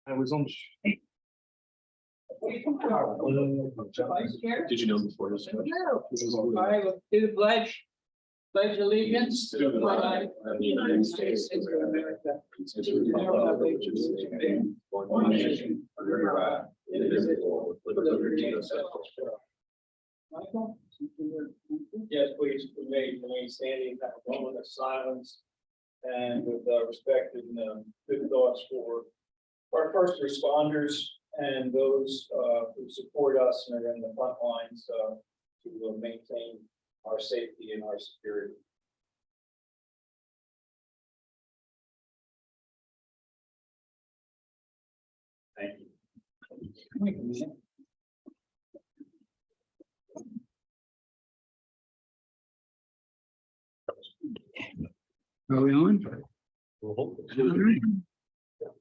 I was on. Did you know before this? No. All right, let's do the pledge. Pledge allegiance to the flag of the United States of America. To the republic which is one nation under God, indivisible, with liberty and justice for all. Michael? Yes, please, we may remain standing, have a moment of silence, and with respect and good thoughts for our first responders and those who support us and are in the front lines to maintain our safety and our security. Thank you. Are we on? All right.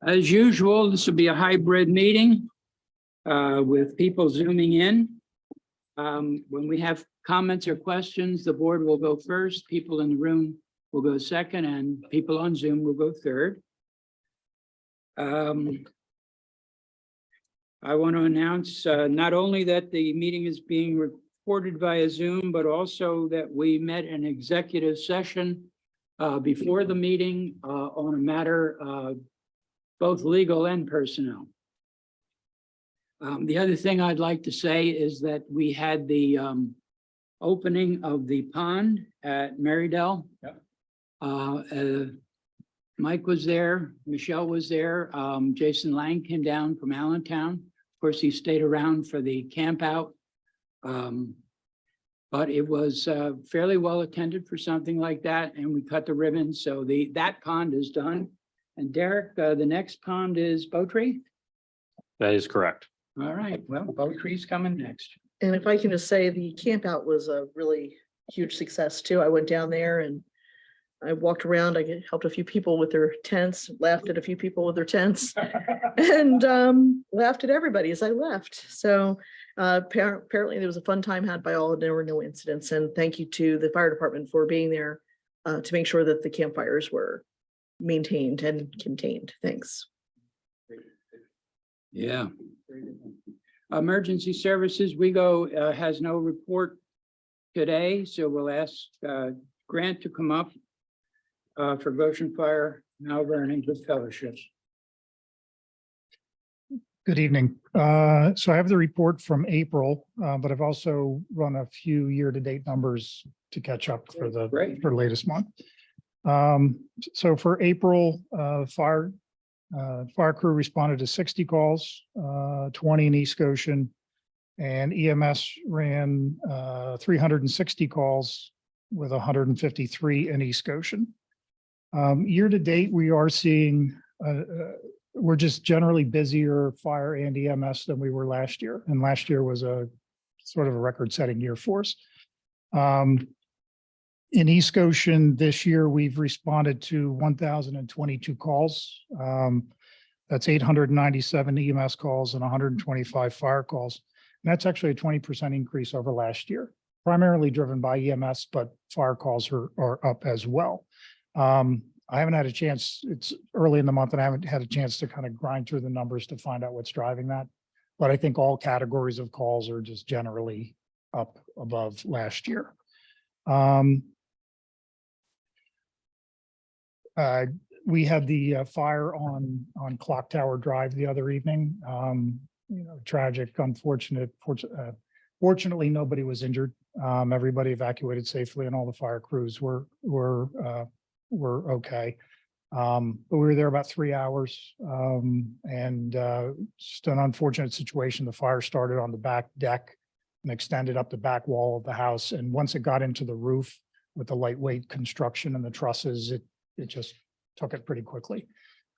As usual, this will be a hybrid meeting with people zooming in. When we have comments or questions, the board will go first, people in the room will go second, and people on Zoom will go third. I want to announce not only that the meeting is being recorded via Zoom, but also that we met an executive session before the meeting on a matter both legal and personnel. The other thing I'd like to say is that we had the opening of the pond at Marydale. Yep. Mike was there, Michelle was there, Jason Lang came down from Allentown. Of course, he stayed around for the camp out. But it was fairly well attended for something like that, and we cut the ribbon, so that pond is done. And Derek, the next pond is Bowtree? That is correct. All right, well, Bowtree's coming next. And if I can just say, the camp out was a really huge success too. I went down there and I walked around, helped a few people with their tents, laughed at a few people with their tents, and laughed at everybody as I left. So apparently there was a fun time had by all, and there were no incidents. And thank you to the fire department for being there to make sure that the campfires were maintained and contained. Thanks. Yeah. Emergency services, WeGo has no report today, so we'll ask Grant to come up for Goshen Fire, Mount Vernon Good Fellowships. Good evening. So I have the report from April, but I've also run a few year-to-date numbers to catch up for the latest month. So for April, fire crew responded to 60 calls, 20 in East Goshen, and EMS ran 360 calls with 153 in East Goshen. Year to date, we are seeing we're just generally busier fire and EMS than we were last year. And last year was a sort of a record-setting year for us. In East Goshen this year, we've responded to 1,022 calls. That's 897 EMS calls and 125 fire calls. And that's actually a 20% increase over last year, primarily driven by EMS, but fire calls are up as well. I haven't had a chance, it's early in the month and I haven't had a chance to kind of grind through the numbers to find out what's driving that. But I think all categories of calls are just generally up above last year. We had the fire on Clock Tower Drive the other evening. Tragic, unfortunate. Fortunately, nobody was injured. Everybody evacuated safely, and all the fire crews were okay. But we were there about 3 hours, and just an unfortunate situation. The fire started on the back deck and extended up the back wall of the house. And once it got into the roof with the lightweight construction and the trusses, it just took it pretty quickly.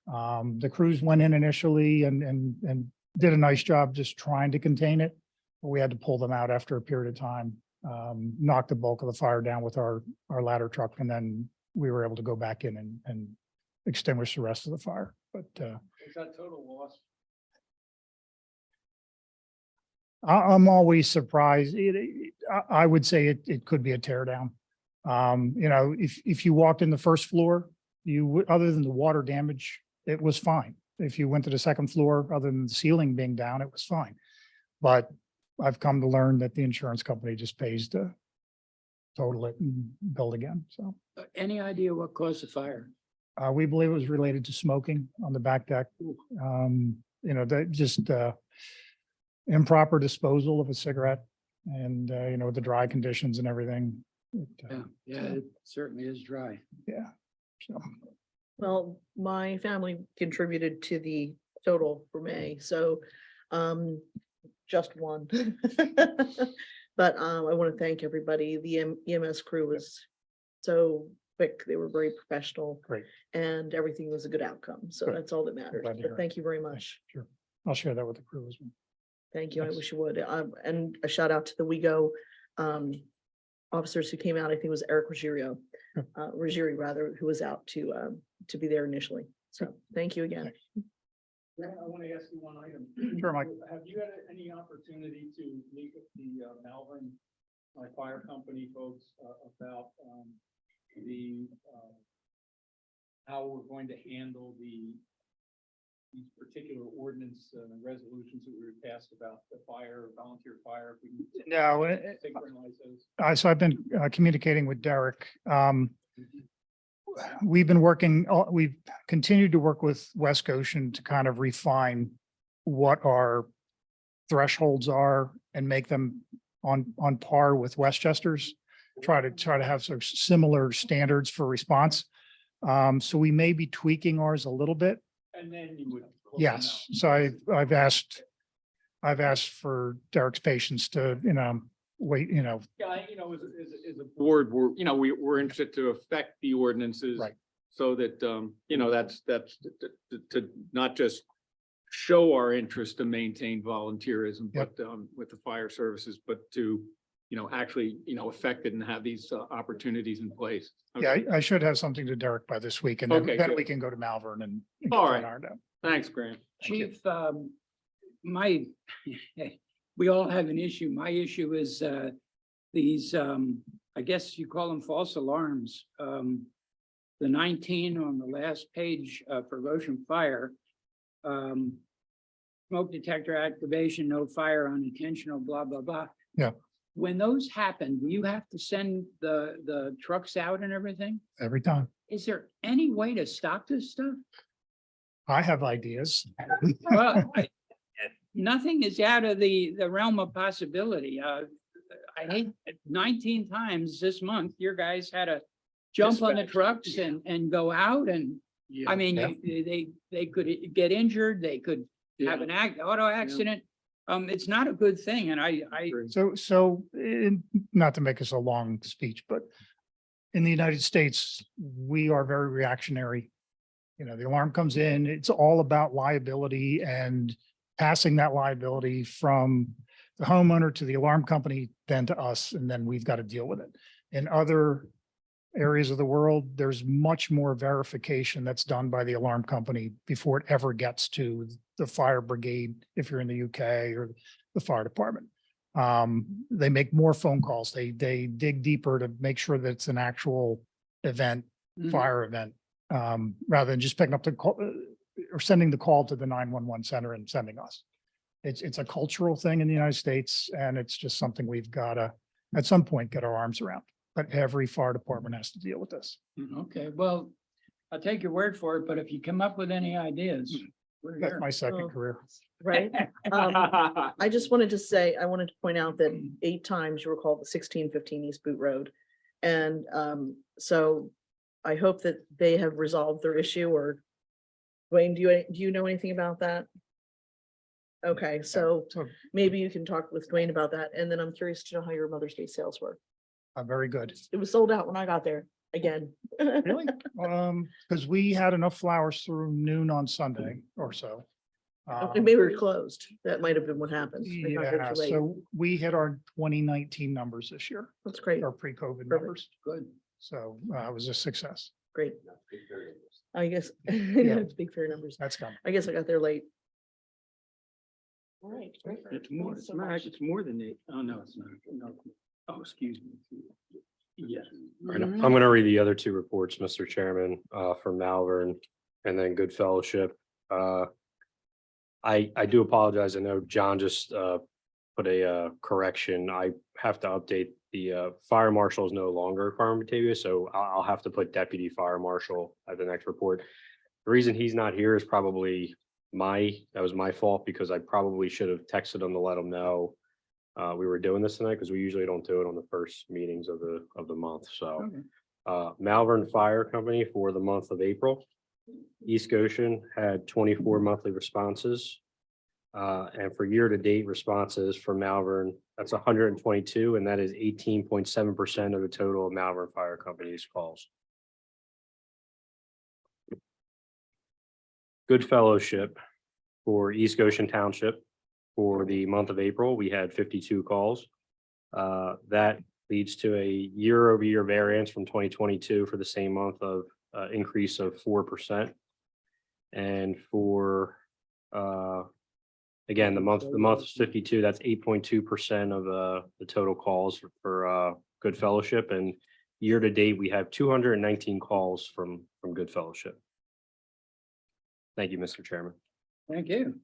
The crews went in initially and did a nice job just trying to contain it. But we had to pull them out after a period of time, knock the bulk of the fire down with our ladder truck, and then we were able to go back in and extinguish the rest of the fire. But Is that total loss? I'm always surprised. I would say it could be a tear down. If you walked in the first floor, you would, other than the water damage, it was fine. if you went to the second floor, other than the ceiling being down, it was fine. But I've come to learn that the insurance company just pays to total it and build again. So Any idea what caused the fire? we believe it was related to smoking on the back deck. That just improper disposal of a cigarette and, the dry conditions and everything. Yeah, it certainly is dry. Yeah. So, Well, my family contributed to the total for May, so just one. But I want to thank everybody. The EMS crew was so quick. They were very professional. great. And everything was a good outcome. So Good. that's all that matters. Glad to But hear it. thank you very much. Sure. I'll share that with the crew as well. Thank you. I Thanks. wish you would. And a shout out to the WeGo officers who came out. I think it was Eric Ruggiero rather, who was out to be there initially. So thank you again. I want to ask you one item. Sure, Mike. Have you had any opportunity to meet with the Malvern Fire Company folks about how we're going to handle these particular ordinance resolutions that we were passed about the volunteer fire? If we can No, synchronize those. so I've been communicating with Derek. We've been working, we've continued to work with West Goshen to kind of refine what our thresholds are and make them on par with Westchester's. Try to have sort of similar standards for response. So we may be tweaking ours a little bit. And then you would. close them Yes, out. so I've asked for Derek's patience to, wait, Yeah, as a board, we're interested to affect the ordinances. Right. So that, that's to not just show our interest to maintain volunteerism, Yep. but with the fire services, but to, actually, affect it and have these opportunities in place. yeah, Okay. I should have something to Derek by this week and Okay, then good. we can go to Malvern and. get All that right. ironed out. Thanks, Grant. Thank you. Chief, we all have an issue. My issue is these, I guess you call them false alarms. The 19 on the last page for Goshen Fire. Smoke detector activation, no fire, unintentional, blah, blah, blah. Yeah. When those happen, do you have to send the trucks out and everything? Every time. Is there any way to stop this stuff? I have ideas. Well, nothing is out of the realm of possibility. I hate 19 times this month, your guys had to jump on the trucks and go out and, I mean, they could get injured, they could have an auto accident. It's not a good thing. And I, Not to make this a long speech, but in the United States, we are very reactionary. The alarm comes in, it's all about liability and passing that liability from the homeowner to the alarm company, then to us, and then we've got to deal with it. In other areas of the world, there's much more verification that's done by the alarm company before it ever gets to the fire brigade, if you're in the UK, or the fire department. They make more phone calls. They dig deeper to make sure that it's an actual event, fire event, rather than just picking up the call or sending the call to the 911 center and sending us. It's a cultural thing in the United States, and it's just something we've got to, at some point, get our arms around. But every fire department has to deal with this. okay, well, I'll take your word for it, but if you come up with any ideas, we're That's here. my second Oh. career. Right? I just wanted to say, I wanted to point out that 8 times you were called 1615 East Boot Road. And so I hope that they have resolved their issue, or Dwayne, do you know anything about that? Okay, so So maybe you can talk with Dwayne about that. And then I'm curious to know how your Mother's Day sales were. very good. It was sold out when I got there again. Really? Because we had enough flowers through noon on Sunday or so. Maybe we were closed. That might have been what happened. They got there Yeah, too late. so we hit our 2019 numbers this year, That's great, our pre-COVID Perfect. numbers. Good. So it was a success. great. I guess, it's big fair numbers. That's coming. I guess I got there late. All right. great. It's more, Thanks so much. it's more than 8. Oh, no, it's not. No. Oh, excuse me. Yes. All right, I'm going to read the other two reports, Mr. Chairman, from Malvern and then Good Fellowship. I do apologize. I know John just put a correction. I have to update the fire marshal is no longer Carmen Batavia, so I'll have to put deputy fire marshal at the next report. The reason he's not here is probably that was my fault because I probably should have texted him to let him know we were doing this tonight because we usually don't do it on the first meetings of the month. So Malvern Fire Company for the month of April. East Goshen had 24 monthly responses. And for year-to-date responses for Malvern, that's 122, and that is 18.7% of the total of Malvern Fire Company's calls. Good fellowship for East Goshen Township for the month of April, we had 52 calls. That leads to a year-over-year variance from 2022 for the same month of increase of 4%. And for again, the month is 52, that's 8.2% of the total calls for Good Fellowship. And year to date, we have 219 calls from Good Fellowship. Thank you, Mr. Chairman. Thank you.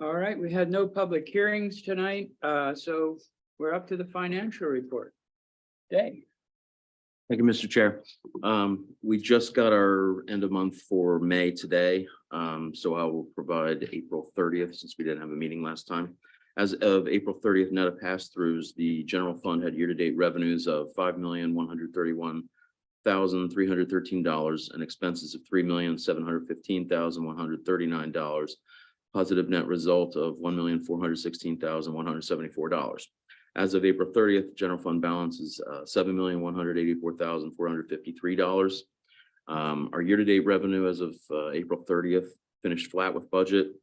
All right, we had no public hearings tonight, so we're up to the financial report. Dave. Thank you, Mr. Chair. We just got our end of month for May today. So I will provide April 30th since we didn't have a meeting last time. As of April 30th, net of pass-throughs, the general fund had year-to-date revenues of $5,131,313 and expenses of $3,715,139. Positive net result of $1,416,174. As of April 30th, general fund balance is $7,184,453. Our year-to-date revenue as of April 30th finished flat with budget.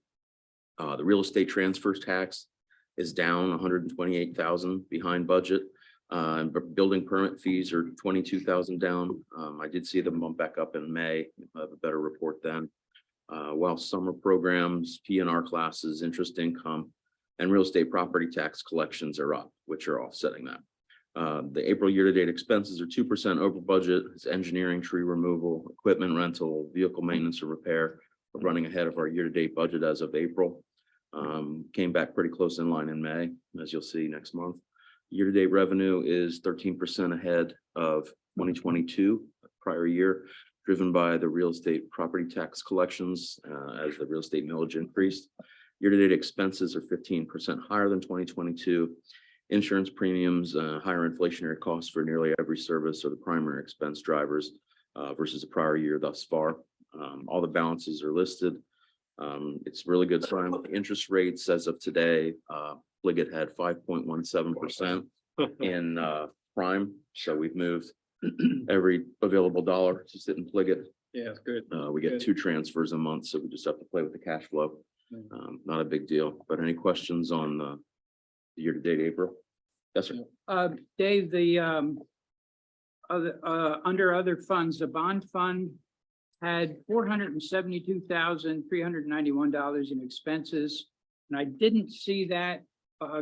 The real estate transfers tax is down $128,000 behind budget. But building permit fees are $22,000 down. I did see them bump back up in May. I'll have a better report then. While summer programs, P&R classes, interest income, and real estate property tax collections are up, which are offsetting that. The April year-to-date expenses are 2% over budget. It's engineering, tree removal, equipment rental, vehicle maintenance and repair. We're running ahead of our year-to-date budget as of April. Came back pretty close in line in May, as you'll see next month. Year-to-date revenue is 13% ahead of 2022 prior year, driven by the real estate property tax collections as the real estate millage increased. Year-to-date expenses are 15% higher than 2022. Insurance premiums, higher inflationary costs for nearly every service are the primary expense drivers versus the prior year thus far. All the balances are listed. It's really good sign with the interest rates as of today. Pliget had 5.17% in prime. So we've moved every available dollar to sit in Pliget. Yeah, good. We get 2 transfers a month, so we just have to play with the cash flow. Not a big deal, but any questions on the year-to-date April? Yes, sir. Dave, the under other funds, the bond fund had $472,391 in expenses, and I didn't see that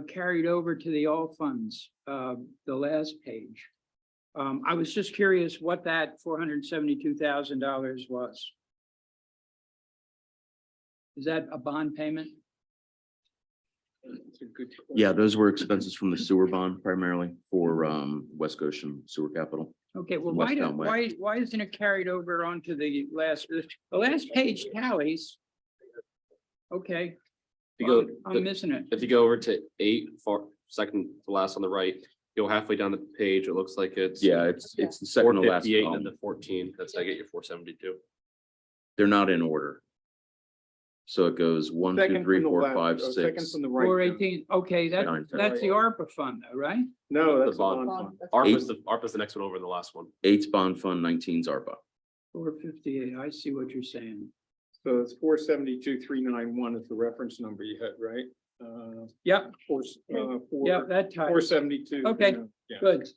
carried over to the all funds, the last page. I was just curious what that $472,000 was. Is that a bond payment? Yeah, those were expenses from the sewer bond primarily for West Goshen Sewer Capital. Okay, well, Westbound way. why isn't it carried over onto the last page tallies? Okay. You go, I'm missing it. if you go over to 8, second to last on the right, go halfway down the page. It looks like it's Yeah, it's the second to last 458 and column. then the 14. That's how I get your 472. They're not in order. So it goes 1, 2, 3, 4, 5, 6. Second from the right. 418, okay, Nine, that's the ARPA fund though, right? No, that's The bond. bond. ARPA's the next one over in the last one. 8's bond fund, 19's ARPA. 458, I see what you're saying. So it's 472,391 is the reference number you had, right? Yep, yeah, that ties. 472. Okay, Yeah. good.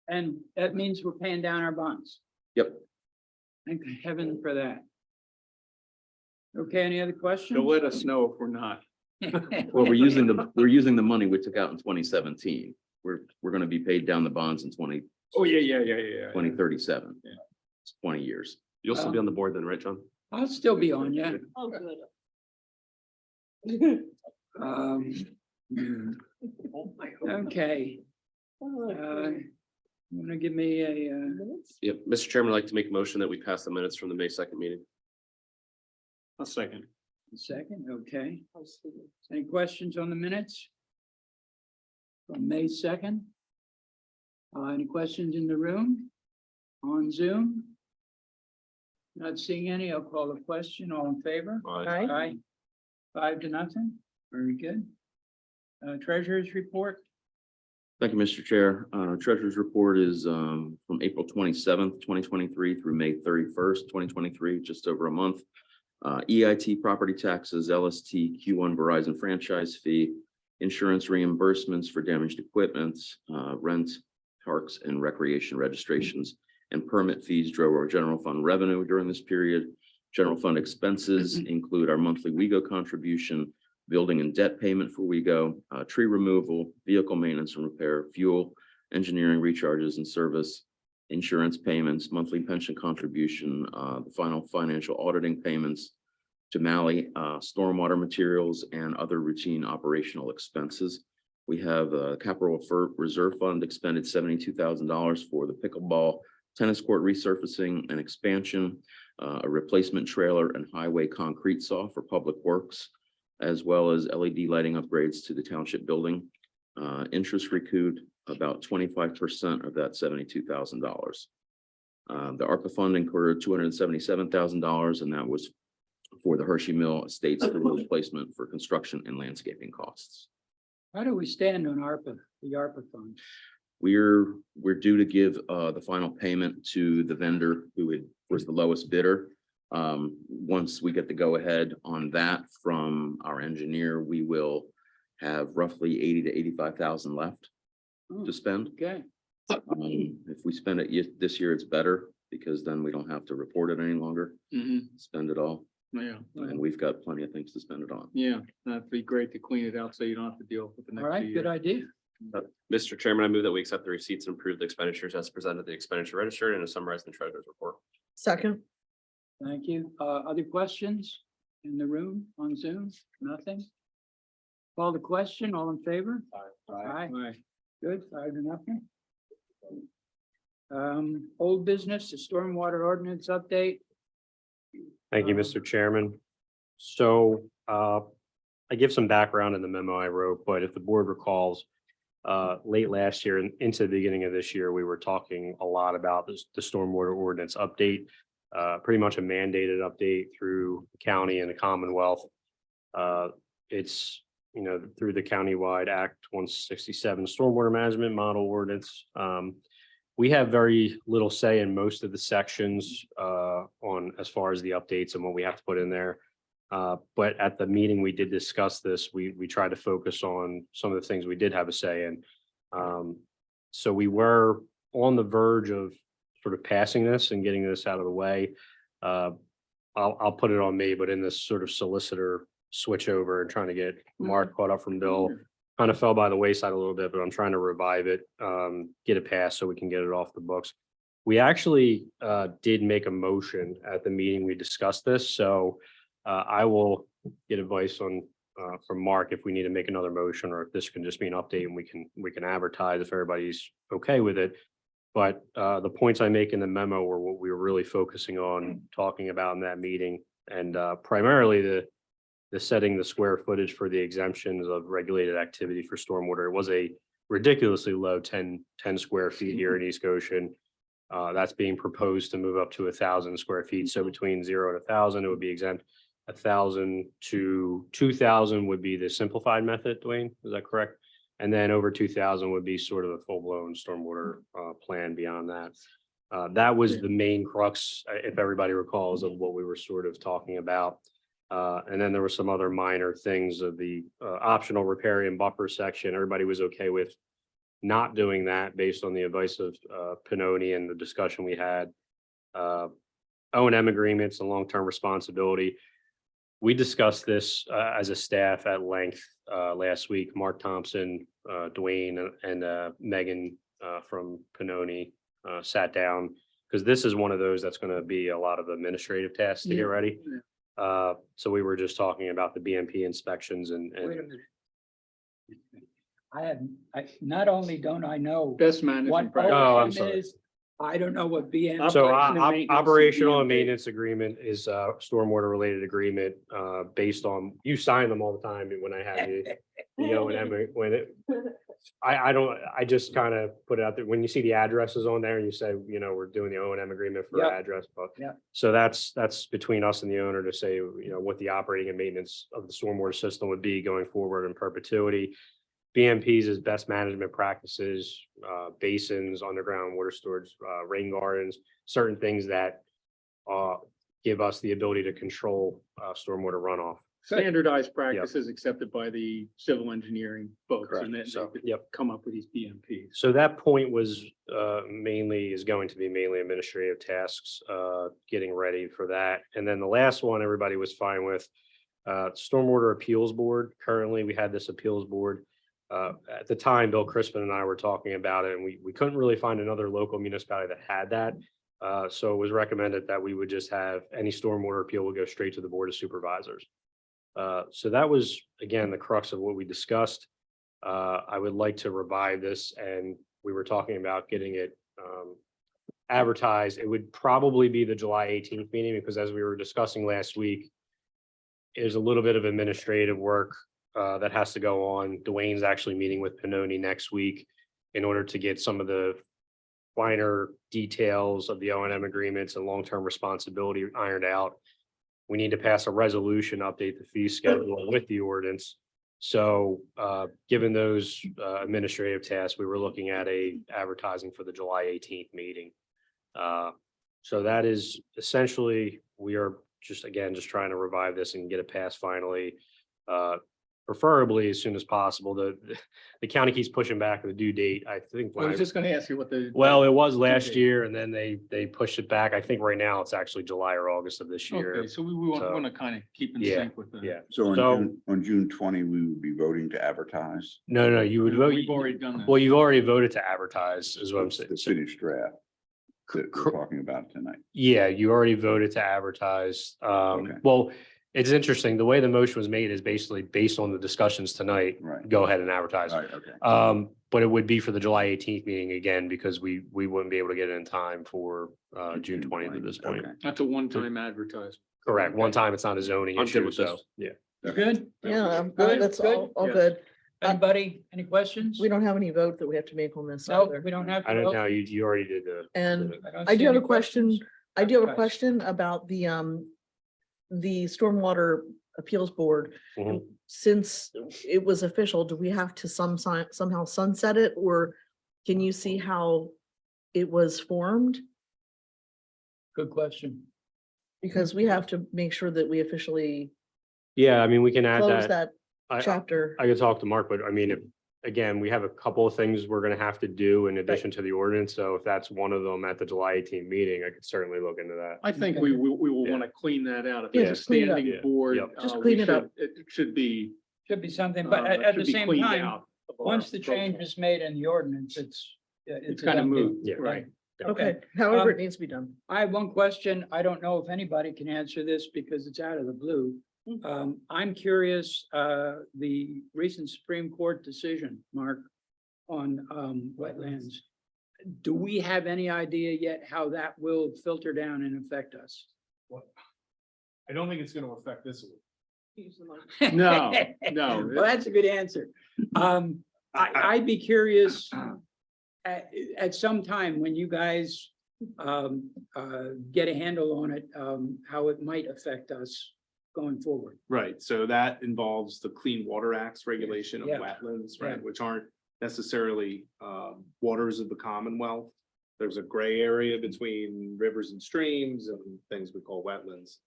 And that means we're paying down our bonds. Yep. Thank heaven for that. Okay, any other questions? They'll let us know if we're not. Well, we're using the money we took out in 2017. We're going to be paid down the bonds in Oh, yeah. 2037. Yeah. It's 20 years. You'll still be on the board then, right, John? I'll still be on, yeah. Oh, good. Okay, you wanna give me a, Yep. Mr. Chairman, I'd like to make a motion that we pass the minutes from the May 2nd meeting. A second. second, okay? Any questions on the minutes? From May 2nd? Any questions in the room? On Zoom? Not seeing any, I'll call the question, all in favor? Aye. Aye. 5-0, very good. Treasurer's report, Thank you, Mr. Chair. Treasurer's report is from April 27th, 2023 through May 31st, 2023, just over a month. EIT property taxes, LST Q1 Verizon franchise fee, insurance reimbursements for damaged equipment, rent, parks and recreation registrations, and permit fees drove our general fund revenue during this period. General fund expenses include our monthly WEGO contribution, building and debt payment for WEGO, tree removal, vehicle maintenance and repair, fuel, engineering recharges and service, insurance payments, monthly pension contribution, the final financial auditing payments to Mali, stormwater materials and other routine operational expenses. We have a capital reserve fund expended $72,000 for the pickleball tennis court resurfacing and expansion, a replacement trailer and highway concrete saw for public works, as well as LED lighting upgrades to the township building. Interest recouped about 25% of that $72,000. The ARPA fund incurred $277,000, and that was for the Hershey Mill Estates replacement for construction and landscaping costs. how do we stand on ARPA, the ARPA fund? We're due to give the final payment to the vendor who was the lowest bidder. Once we get the go ahead on that from our engineer, we will have roughly 80 to 85,000 left to spend. Okay, If we spend it this year, it's better because then we don't have to report it any longer, spend it all. Yeah, And we've got plenty of things to spend it on. yeah, that'd be great to clean it out so you don't have to deal with the all next right, good year. idea. Mr. Chairman, I move that we accept the receipts and approve the expenditures as presented at the expenditure register and as summarized in the treasurer's report. Second. Thank you. Other questions in the room on Zoom? Nothing? Call the question, all in favor? Aye. Aye. Good, 5-0. Old business, the stormwater ordinance update. Thank you, Mr. Chairman. So I give some background in the memo I wrote, but if the board recalls, late last year and into the beginning of this year, we were talking a lot about the stormwater ordinance update, pretty much a mandated update through the county and the Commonwealth. It's, through the countywide Act 167 Stormwater Management Model Ordinance. We have very little say in most of the sections on as far as the updates and what we have to put in there. But at the meeting, we did discuss this. We tried to focus on some of the things we did have a say in. So we were on the verge of sort of passing this and getting this out of the way. I'll put it on me, but in this sort of solicitor switch over and trying to get Mark caught up from Bill, kind of fell by the wayside a little bit, but I'm trying to revive it, get it passed so we can get it off the books. We actually did make a motion at the meeting. We discussed this, so I will get advice on from Mark if we need to make another motion or if this can just be an update and we can advertise if everybody's okay with it. But the points I make in the memo were what we were really focusing on talking about in that meeting, and primarily the setting the square footage for the exemptions of regulated activity for stormwater. It was a ridiculously low 10 square feet here in East Goshen. That's being proposed to move up to 1,000 square feet. So between 0 and 1,000, it would be exempt. 1,000 to 2,000 would be the simplified method, Dwayne, is that correct? And then over 2,000 would be sort of a full-blown stormwater plan beyond that. That was the main crux, if everybody recalls, of what we were sort of talking about. And then there were some other minor things of the optional riparian buffer section. Everybody was okay with not doing that based on the advice of Pinoni and the discussion we had. O&M agreements and long-term responsibility. We discussed this as a staff at length last week. Mark Thompson, Dwayne, and Megan from Pinoni sat down because this is one of those that's going to be a lot of administrative tasks to get Yeah. ready. So we were just talking about the BMP inspections Wait a and minute. Not only don't I know Best what management practice. Oh, I'm OM sorry. is, I don't know what BM. so Operation and maintenance operational and BMP. maintenance agreement is stormwater related agreement based on, you sign them all the time when I have the O&M, when it, I just kind of put it out there, when you see the addresses on there and you say, we're doing the O&M agreement for Yep. address, but. Yep. So that's between us and the owner to say, what the operating and maintenance of the stormwater system would be going forward in perpetuity. BMPs is best management practices, basins, underground water storage, rain gardens, certain things that give us the ability to control stormwater runoff. Standardized practices accepted by the civil engineering folks, Correct. and then So, they yep. come up with these BMPs. So that point was going to be mainly administrative tasks, getting ready for that. And then the last one, everybody was fine with. Stormwater Appeals Board. Currently, we had this appeals board. At the time, Bill Crispin and I were talking about it, and we couldn't really find another local municipality that had that. So it was recommended that we would just have any stormwater appeal would go straight to the Board of Supervisors. So that was, again, the crux of what we discussed. I would like to revive this, and we were talking about getting it advertised. It would probably be the July 18th meeting, because as we were discussing last week, there's a little bit of administrative work that has to go on. Dwayne's actually meeting with Pinoni next week in order to get some of the finer details of the O&M agreements and long-term responsibility ironed out. We need to pass a resolution, update the fee schedule with the ordinance. So given those administrative tasks, we were looking at advertising for the July 18th meeting. So that is essentially, we are just trying to revive this and get it passed finally. Preferably as soon as possible. The county keeps pushing back the due date. I think. I was just gonna ask you what the. Well, it was last date. year, and then they pushed it back. I think right now it's actually July or August of this year. Okay, so we want So, to kind of keep in yeah, sync with the. Yeah. So So- on June 20, we would be voting to advertise No, you would vote. We've already done that. Well, you've already voted to advertise, is what I'm saying. the So, finished draft that we're talking about tonight. yeah, you already voted to advertise. Okay. Well, it's interesting. The way the motion was made is basically based on the discussions tonight. Right. Go ahead and advertise. All right, okay. But it would be for the July 18th meeting again, because we wouldn't be able to get it in time for June 20th at this point. Okay. That's a one-time advertisement. Correct. One time, it's not a zoning I'm good issue, with so, this. yeah. You good? Yeah, I'm Good, good. That's good. all Yes. good. Anybody, any questions? We don't have any vote that we have to make on this No, either. we don't have. I to don't vote. know, you already did And don't I see do have any a question. questions. I do have a Advertise. question about the Stormwater Appeals Board. Mhm. Since it was official, do we have to somehow sunset it, or can you see how it was formed? Good question. Because we have to make sure that we officially Yeah, I mean, we can add close that. that I chapter. could talk to Mark, but I mean, again, we have a couple of things we're gonna have to do in addition to the ordinance. So if that's one of them at the July 18th meeting, I could certainly look into that. I think we will Yeah. want to clean that out. If Yeah, it's a just clean it up. standing Yeah. board. Yep. Just we clean it up. It should be. Should be something, but at the should be same cleaned time, out of our once the profile. change is made in the ordinance, it's. It's a kind of done deal. moved, Yeah. right? Okay, however Um, it needs to be done. I have one question. I don't know if anybody can answer this because it's out of the blue. I'm curious, the recent Supreme Court decision, Mark, on wetlands. Do we have any idea yet how that will filter down and affect us? I don't think it's gonna affect this one. No, no. Well, that's a good answer. I'd be curious at some time when you guys get a handle on it, how it might affect us going forward. Right, so that involves the Clean Water Act's regulation of Yeah. wetlands, Yeah. right, which aren't necessarily waters of the Commonwealth. There's a gray area between rivers and streams and things we call wetlands.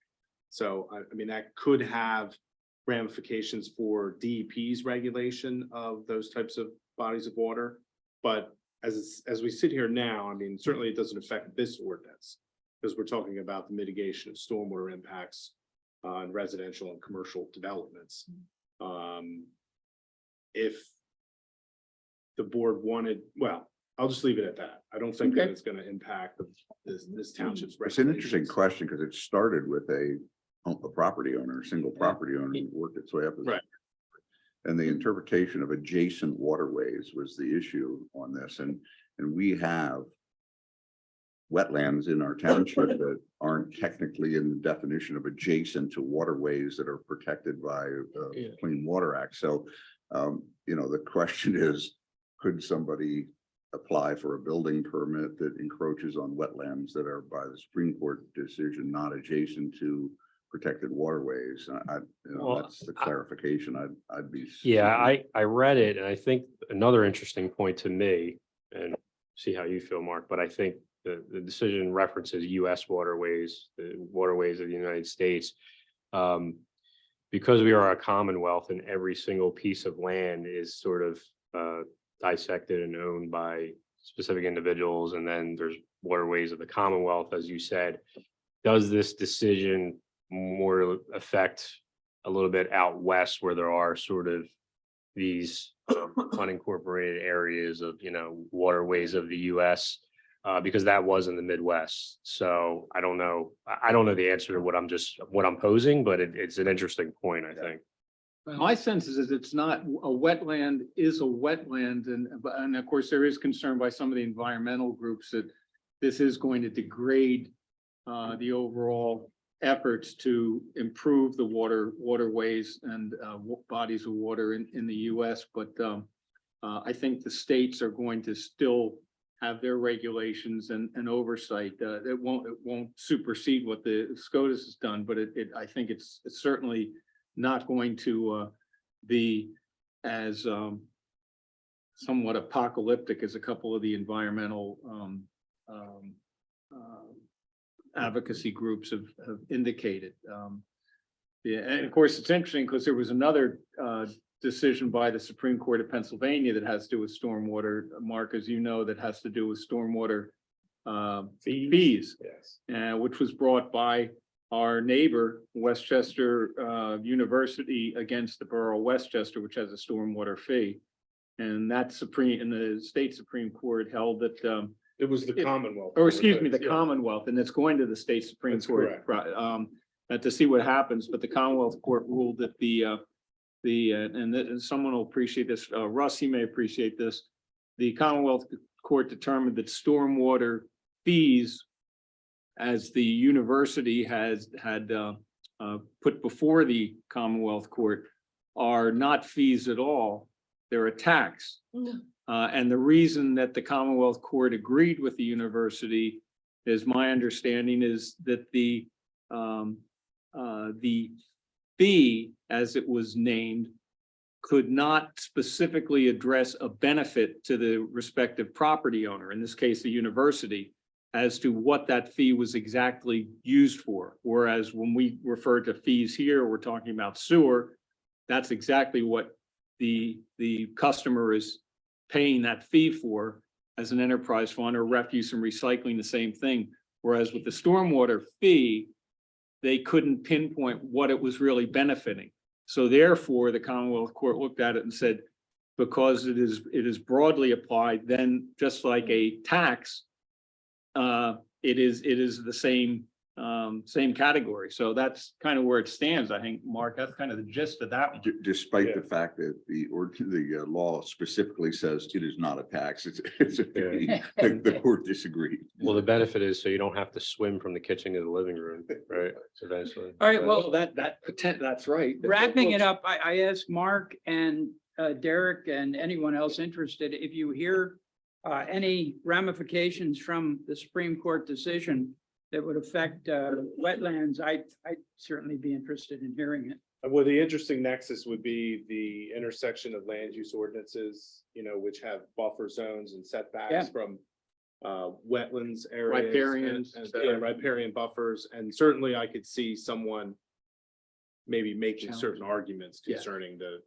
So I mean, that could have ramifications for DEP's regulation of those types of bodies of water. But as we sit here now, I mean, certainly it doesn't affect this ordinance, because we're talking about the mitigation of stormwater impacts on residential and commercial developments. If the board wanted, well, I'll just leave it at that. I don't think that Okay. it's gonna impact this township's. It's an interesting regulations. question because it started with a property owner, a single property owner, and worked its way up. Right. And the interpretation of adjacent waterways was the issue on this, and we have wetlands in our township that aren't technically in the definition of adjacent to waterways that are protected by Yeah. Clean Water Act. So, the question is, could somebody apply for a building permit that encroaches on wetlands that are by the Supreme Court decision, not adjacent to protected waterways? Well, That's the clarification I'd be. Yeah, I read it, and I think another interesting point to me, and see how you feel, Mark, but I think the decision references US waterways, the waterways of the United States. Because we are a commonwealth and every single piece of land is sort of dissected and owned by specific individuals, and then there's waterways of the Commonwealth, as you said. Does this decision more affect a little bit out west where there are sort of these unincorporated areas of, waterways of the US? Because that was in the Midwest. So I don't know. I don't know the answer to what I'm posing, but it's an interesting point, I think. My sense is it's not, a wetland is a wetland, and of course, there is concern by some of the environmental groups that this is going to degrade the overall efforts to improve the waterways and bodies of water in the US. But I think the states are going to still have their regulations and oversight. It won't supersede what the SCOTUS has done, but I think it's certainly not going to be as somewhat apocalyptic as a couple of the environmental advocacy groups have indicated. Yeah, and of course, it's interesting because there was another decision by the Supreme Court of Pennsylvania that has to do with stormwater, Mark, as you know, that has to do with stormwater fees, Yes. which was brought by our neighbor, Westchester University, against the borough of Westchester, which has a stormwater fee. And that the state Supreme Court held that, It was the Commonwealth. or excuse me, the Yeah. Commonwealth, and it's going to the state Supreme That's Court. To see what happens, but the Commonwealth Court ruled that and someone will appreciate this, Russ, you may appreciate this. The Commonwealth Court determined that stormwater fees, as the university had put before the Commonwealth Court, are not fees at all. They're a tax. And the reason that the Commonwealth Court agreed with the university is, my understanding is that the fee, as it was named, could not specifically address a benefit to the respective property owner, in this case, the university, as to what that fee was exactly used for. Whereas when we refer to fees here, we're talking about sewer. That's exactly what the customer is paying that fee for as an enterprise fund, or refuse and recycling, the same thing. Whereas with the stormwater fee, they couldn't pinpoint what it was really benefiting. So therefore, the Commonwealth Court looked at it and said, because it is broadly applied, then just like a tax, it is the same category. So that's kind of where it stands. I think, Mark, that's kind of the gist of that one. Despite Yeah. the fact that the law specifically says it is not a tax, it's a fee. The court disagreed. Well, the benefit is so you don't have to swim from the kitchen to the living room, right? Eventually. All right, well, That's right. wrapping it up, I asked Mark and Derek and anyone else interested, if you hear any ramifications from the Supreme Court decision that would affect wetlands, I'd certainly be interested in hearing it. Well, the interesting nexus would be the intersection of land use ordinances, which have buffer zones and Yeah. setbacks from wetlands areas. Riparians. And riparian buffers, and certainly I could see someone maybe making certain arguments Yeah. concerning the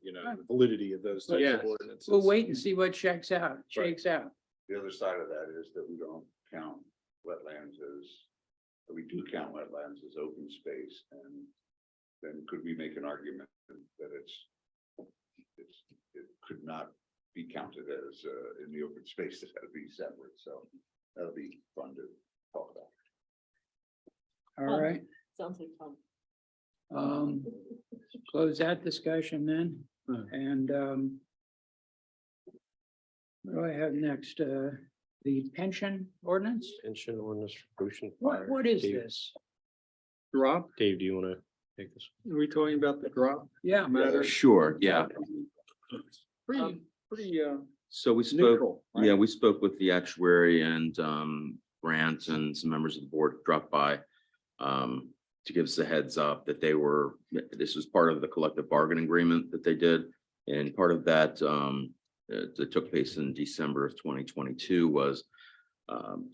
validity of those types Yeah. of ordinances. We'll wait and see what shakes out. The other side of that is that we don't count wetlands we do count wetlands as open space, and then could we make an argument that it could not be counted as in the open space. That's gotta be separate, so that'll be fun to talk about. All right, Sounds like fun. close that discussion then, and what do I have next? The pension ordinance? Pension ordinance for Ocean What, Fire. what is Dave- this? Drop, Dave, do you want to take this? are we talking about the drop Yeah, matter? Sure, yeah. Pretty, So we spoke, neutral. yeah, we spoke with the actuary and Grant and some members of the board dropped by to give us a heads up that this was part of the collective bargaining agreement that they did. And part of that that took place in December of 2022 was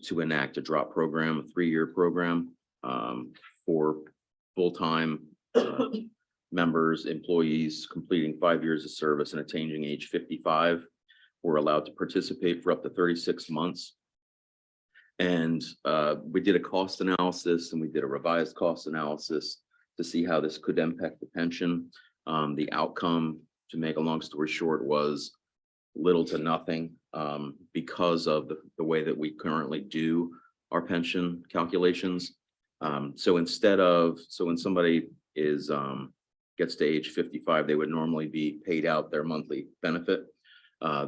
to enact a drop program, a 3-year program for full-time members, employees completing 5 years of service and attaining age 55 were allowed to participate for up to 36 months. And we did a cost analysis and we did a revised cost analysis to see how this could impact the pension. The outcome, to make a long story short, was little to nothing because of the way that we currently do our pension calculations. So when somebody gets to age 55, they would normally be paid out their monthly benefit.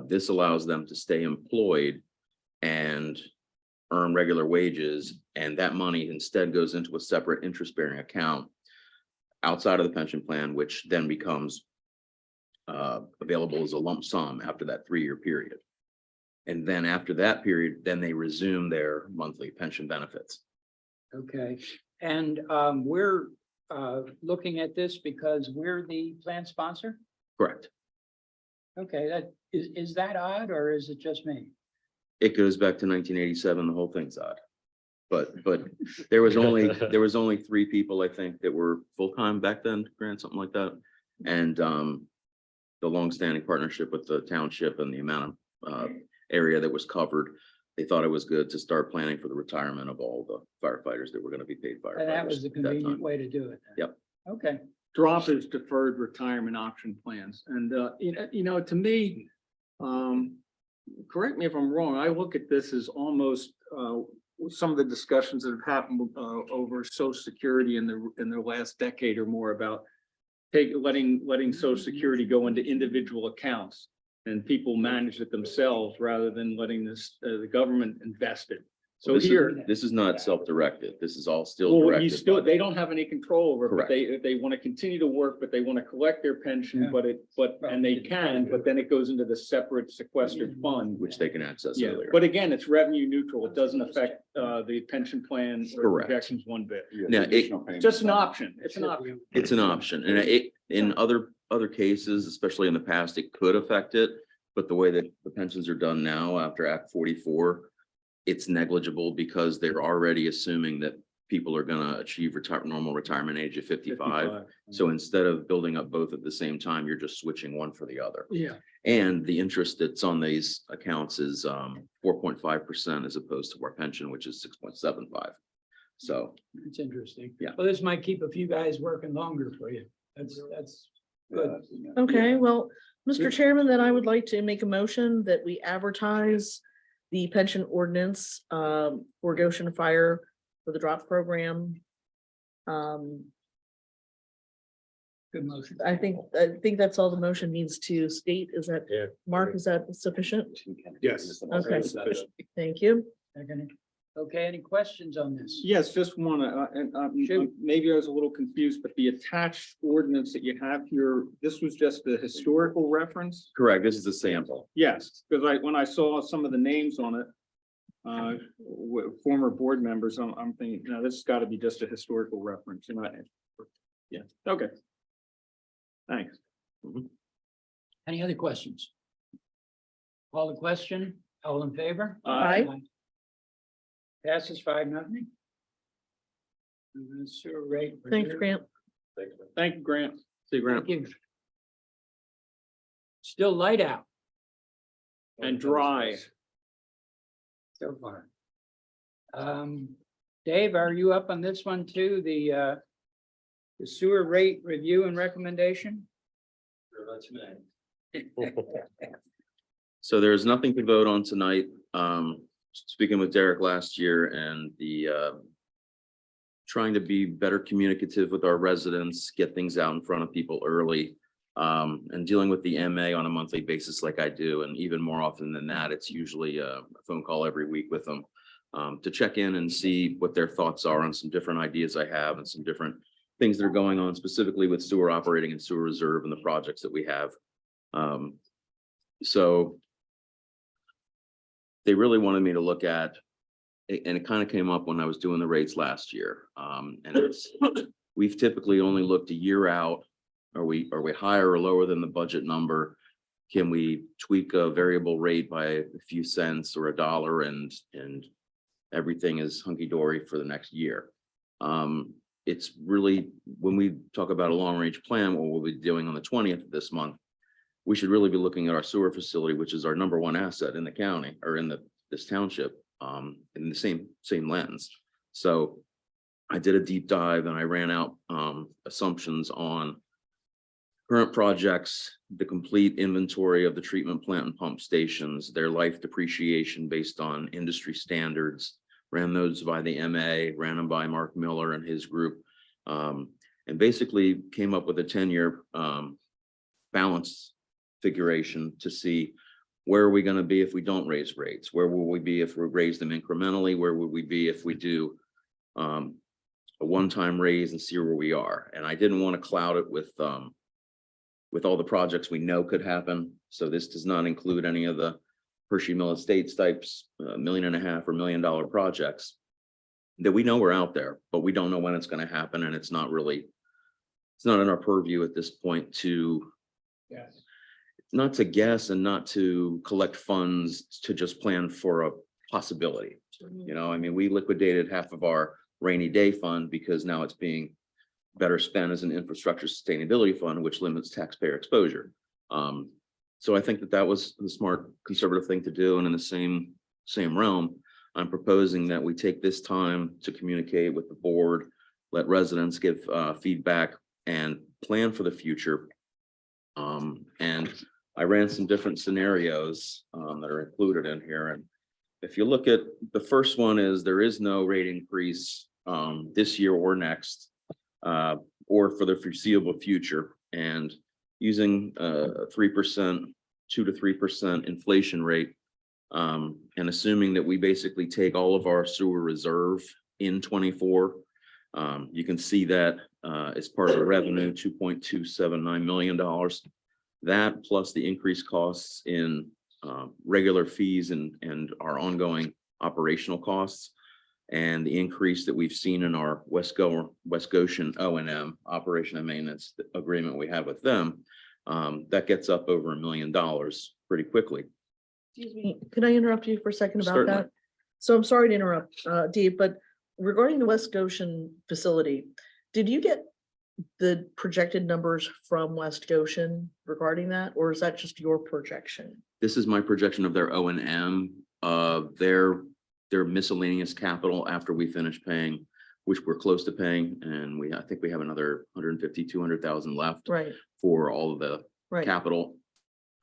This allows them to stay employed and earn regular wages, and that money instead goes into a separate interest-bearing account outside of the pension plan, which then becomes available as a lump sum after that 3-year period. And then after that period, then they resume their monthly pension benefits. okay. And we're looking at this because we're the plan sponsor? Correct. Okay, that is that odd or is it just me? It goes back to 1987. The whole thing's odd. But there was only 3 people, I think, that were full-time back then, Grant, something like that. And the longstanding partnership with the township and the amount of area that was covered, they thought it was good to start planning for the retirement of all the firefighters that were going to be paid firefighters. And that was the at that convenient time. way to do it. then. Yep. Okay, Drop is deferred retirement option plans. And, to me, correct me if I'm wrong, I look at this as almost, some of the discussions that have happened, over social security in the last decade or more about letting social security go into individual accounts and people manage it themselves rather than letting the government invest it. So This is- here. This is not self-directed. This is all still Well, directed. you still, by- they don't have any control over it, but Correct. they want to continue to work, but they want to collect their pension, Yeah. and they can, but then it goes into the separate sequestered fund. Which they can access Yeah, earlier. but again, it's revenue neutral. It doesn't affect the pension plan or Correct. projections one bit. Now, Just an option. It's an option. It's an option, and in other cases, especially in the past, it could affect it. But the way that the pensions are done now after Act 44, it's negligible because they're already assuming that people are gonna achieve normal retirement age of 55. So instead of building up both at the same time, you're just switching one for the other. Yeah. And the interest that's on these accounts is 4.5% as opposed to our pension, which is 6.75. So, it's interesting. Yeah. Well, this might keep a few guys working longer for you. That's good. Okay, well, Mr. Chairman, then I would like to make a motion that we advertise the pension ordinance for Goshen Fire for the drop program. Good motion. I think that's all the motion needs to state. Is that, Yeah. Mark, is that sufficient? Yes. Okay. Sufficient. Thank you. Second. Okay, any questions on this? Yes, just one, Shoot. maybe I was a little confused, but the attached ordinance that you have here, this was just the historical reference? correct, this is a sample. Yes, because when I saw some of the names on it, former board members, I'm thinking, no, this has got to be just a historical reference, yeah, okay. Thanks. Any other questions? Call the question, all in favor? Aye. Passes 5-0. Sewer rate. Thanks, reserve. Grant. Thank you, Grant. See, Grant, Thank you. Still light out And dry. so far. Dave, are you up on this one too? The sewer rate review and recommendation? So there's nothing to vote on tonight. Speaking with Derek last year and the trying to be better communicative with our residents, get things out in front of people early, and dealing with the MA on a monthly basis like I do. And even more often than that, it's usually a phone call every week with them to check in and see what their thoughts are on some different ideas I have and some different things that are going on specifically with sewer operating and sewer reserve and the projects that we have. So they really wanted me to look at, and it kind of came up when I was doing the rates last year. And it's, we've typically only looked a year out. Are we higher or lower than the budget number? Can we tweak a variable rate by a few cents or $1 and everything is hunky-dory for the next year? It's really, when we talk about a long-range plan, what we'll be doing on the 20th of this month, we should really be looking at our sewer facility, which is our #1 asset in the county or in this township, in the same lens. So I did a deep dive and I ran out assumptions on current projects, the complete inventory of the treatment plant and pump stations, their life depreciation based on industry standards, ran those by the MA, ran them by Mark Miller and his group, and basically came up with a 10-year balance figuration to see where are we going to be if we don't raise rates? Where will we be if we raise them incrementally? Where would we be if we do a one-time raise and see where we are? And I didn't want to cloud it with all the projects we know could happen. So this does not include any of the Hershey Mill Estates types, $1.5 million or $1 million projects that we know are out there, but we don't know when it's going to happen. And it's not in our purview at this point to, Yes. not to guess and not to collect funds to just plan for a possibility. You know, I mean, we liquidated half of our rainy day fund because now it's being better spent as an infrastructure sustainability fund, which limits taxpayer exposure. So I think that was the smart conservative thing to do. And in the same realm, I'm proposing that we take this time to communicate with the board, let residents give feedback and plan for the future. And I ran some different scenarios that are included in here. And if you look at the first one is there is no rate increase this year or next, or for the foreseeable future. And using a 3%, 2 to 3% inflation rate, and assuming that we basically take all of our sewer reserve in 24, you can see that as part of the revenue, $2.279 million. That plus the increased costs in regular fees and our ongoing operational costs, and the increase that we've seen in our West Goshen O&M operation and maintenance agreement we have with them, that gets up over $1 million pretty quickly. Excuse me, could I interrupt you for a second about Certainly. that? So I'm sorry to interrupt, Dee, but regarding the West Goshen facility, did you get the projected numbers from West Goshen regarding that, or is that just your projection? This is my projection of their O&M, their miscellaneous capital after we finish paying, which we're close to paying. And I think we have another 150, 200,000 left Right, for all of the right. capital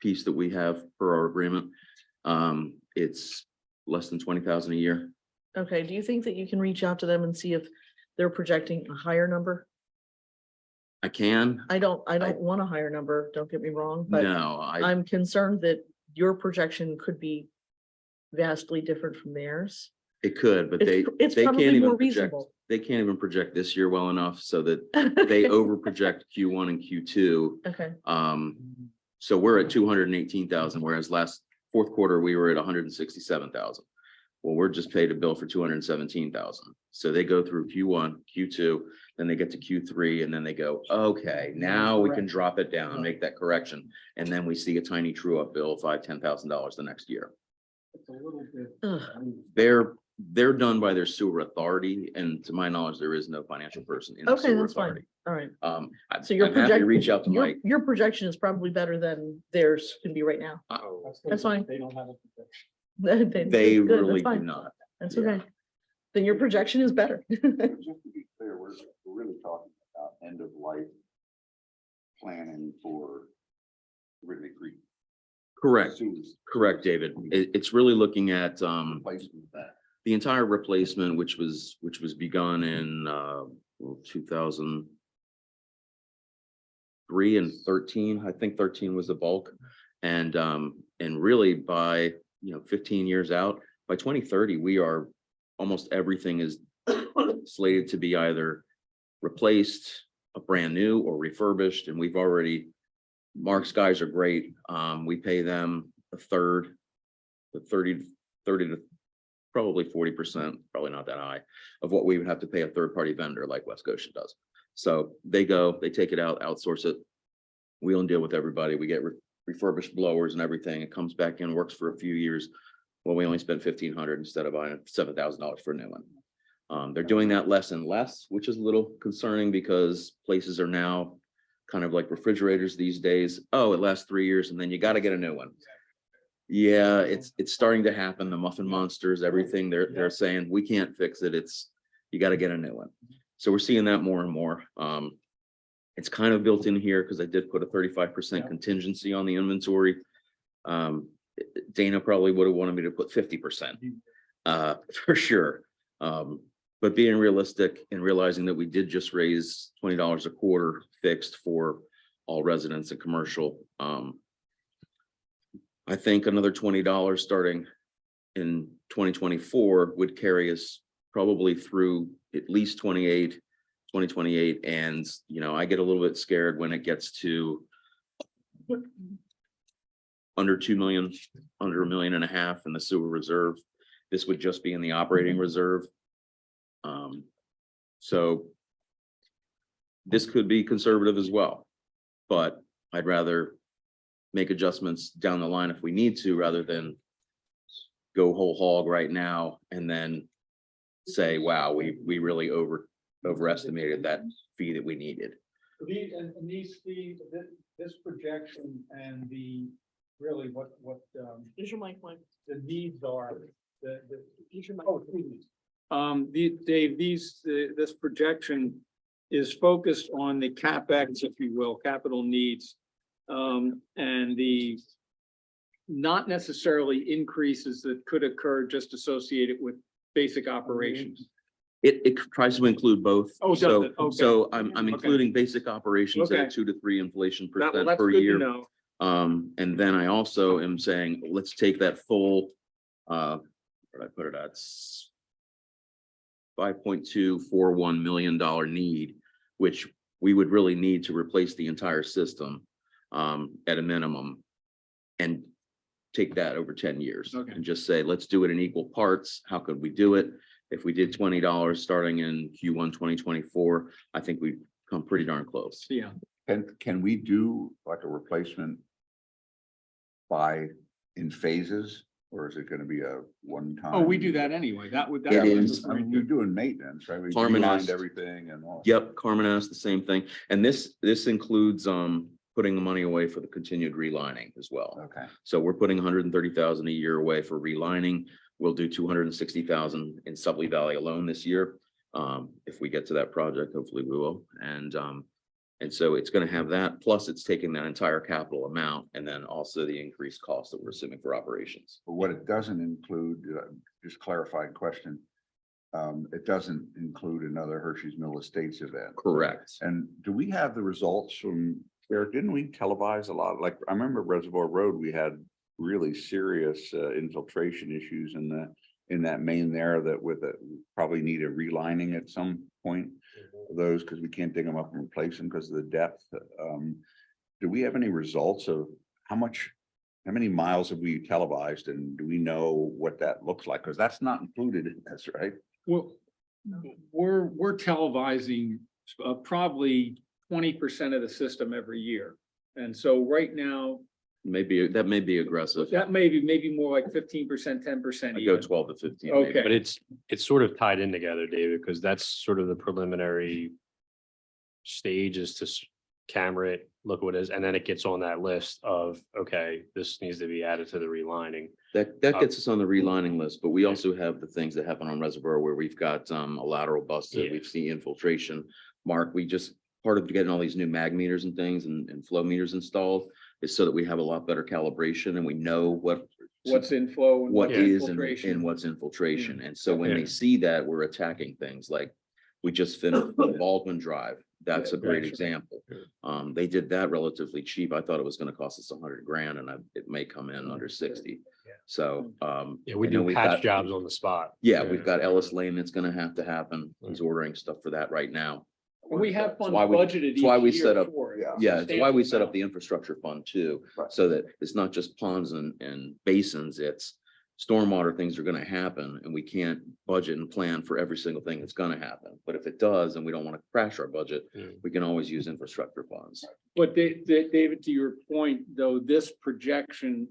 piece that we have per our agreement. It's less than 20,000 a year. Okay, do you think that you can reach out to them and see if they're projecting a higher number? I can. I don't want a higher number, don't get me wrong, but No, I'm concerned that your projection could be vastly different from theirs. it could, but It's they probably can't more even project. reasonable. They can't even project this year well enough so that they over project Q1 and Q2. Okay, So we're at 218,000, whereas last fourth quarter, we were at 167,000. Well, we're just paid a bill for 217,000. So they go through Q1, Q2, then they get to Q3, and then they go, okay, now we can drop it down and make that correction. And then we see a tiny true up bill of $5,000, $10,000 the next year. It's a little bit. ugh, They're done by their sewer authority, and to my knowledge, there is no financial person in the okay, sewer that's fine, authority. all right. So I'm your happy to project, reach out to Mike. your projection is probably better than theirs can be right now. That's fine. They don't have a projection. They That's good, that's really do fine. not. That's yeah. okay. Then your projection is better. Just to be clear, we're really talking about end of life planning for Ridley Creek. Correct, correct, David. It's really looking at Replacement of that. the entire replacement, which was begun in 2003 and 13. I think 13 was the bulk. And really by, 15 years out, by 2030, we are, almost everything is slated to be either replaced, a brand new or refurbished. And we've already, Mark's guys are great. We pay them a third, the 30 to probably 40%, probably not that high, of what we would have to pay a third-party vendor like West Goshen does. So they go, they take it out, outsource it. We don't deal with everybody. We get refurbished blowers and everything. It comes back in, works for a few years. Well, we only spent $1,500 instead of buying $7,000 for a new one. They're doing that less and less, which is a little concerning because places are now kind of like refrigerators these days. Oh, it lasts 3 years and then you got to get a new one. Yeah, it's starting to happen. The muffin monsters, everything, they're saying we can't fix it. You got to get a new one. So we're seeing that more and more. It's kind of built in here because I did put a 35% contingency on the inventory. Dana probably would have wanted me to put 50% for sure. But being realistic and realizing that we did just raise $20 a quarter fixed for all residents and commercial. I think another $20 starting in 2024 would carry us probably through at least 2028. And, I get a little bit scared when it gets to under 2 million, under 1.5 million in the sewer reserve. This would just be in the operating reserve. So this could be conservative as well, but I'd rather make adjustments down the line if we need to, rather than go whole hog right now and then say, wow, we really overestimated that fee that we needed. These fees, this projection and really what Use your mic, Mike. the needs are, Use your mic. oh, please. Dave, this projection is focused on the CapEx, if you will, capital needs. And the not necessarily increases that could occur just associated with basic operations. It tries to include both. Oh, does So, it? Okay. so I'm Okay. including basic operations at Okay. 2 to 3 inflation Well, percent that's per good to year. know. And then I also am saying, let's take that full, where did I put it at? $5.241 million need, which we would really need to replace the entire system at a minimum, and take that over 10 years. Okay. And just say, let's do it in equal parts. How could we do it? If we did $20 starting in Q1 2024, I think we'd come pretty darn close. Yeah. Can we do like a replacement in phases, or is it gonna be a one time? Oh, we do that anyway. That would. It is. I mean, you're doing maintenance, right? We Carmen relined asked- everything and all. Yep, Carmen asked the same thing. And this includes putting the money away for the continued relining as well. Okay, So we're putting 130,000 a year away for relining. We'll do 260,000 in Subley Valley alone this year. If we get to that project, hopefully we will. And so it's going to have that, plus it's taking that entire capital amount and then also the increased cost that we're assuming for operations. but what it doesn't include, just clarifying question. It doesn't include another Hershey's Mill Estates event. Correct. And do we have the results from, Eric, didn't we televise a lot? Like, I remember Reservoir Road, we had really serious infiltration issues in that main there that probably need a relining at some point. Those, because we can't dig them up and replace them because of the depth. Do we have any results of how many miles have we televised, and do we know what that looks like? Because that's not included in this, right? Well, we're televising probably 20% of the system every year. And so right now, That may be aggressive. that may be more like 15%, 10% I go even. 12 to 15. maybe. Okay. But it's sort of tied in together, David, because that's sort of the preliminary stage is to camera it, look what it is, and then it gets on that list of, okay, this needs to be added to the relining. That gets us on the relining list, but we also have the things that happen on Reservoir where we've got a lateral busted, Yeah. we've seen infiltration. Mark, part of getting all these new mag meters and things and flow meters installed is so that we have a lot better calibration and we know What's inflow and what what's is infiltration. and what's infiltration. And so when Yeah. they see that, we're attacking things like we just finished the Baldwin Drive. That's a great Gotcha. example. Yeah. They did that relatively cheap. I thought it was gonna cost us $100,000 and it may come in under 60. Yeah. So, Yeah, we and then do we've patch got- jobs on the spot. yeah, we've got Ellis Lane that's gonna have to happen. He's Right. ordering stuff for that right now. And we have That's funds why we- budgeted that's why we each set year up- for it. Yeah, it's why we set up Substantial the infrastructure fund too, Right. so that it's not just ponds and basins, it's stormwater things are gonna happen and we can't budget and plan for every single thing that's gonna happen. But if it does and we don't want to crash our budget, Yeah. we can always use infrastructure funds. But David, to your point, though, this projection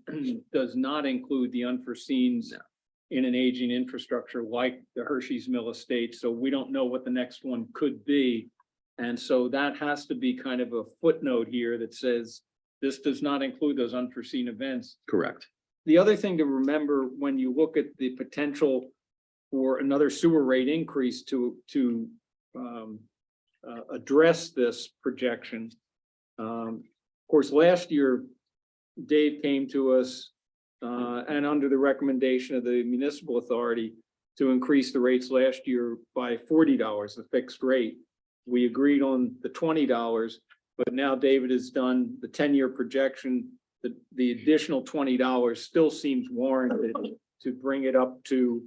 does not include the unforeseens No. in an aging infrastructure like the Hershey's Mill Estate, so we don't know what the next one could be. And so that has to be kind of a footnote here that says this does not include those unforeseen events. Correct. The other thing to remember when you look at the potential for another sewer rate increase to address this projection. Of course, last year, Dave came to us and under the recommendation of the municipal authority to increase the rates last year by $40, the fixed rate. We agreed on the $20, but now David has done the 10-year projection. The additional $20 still seems warranted to bring it up to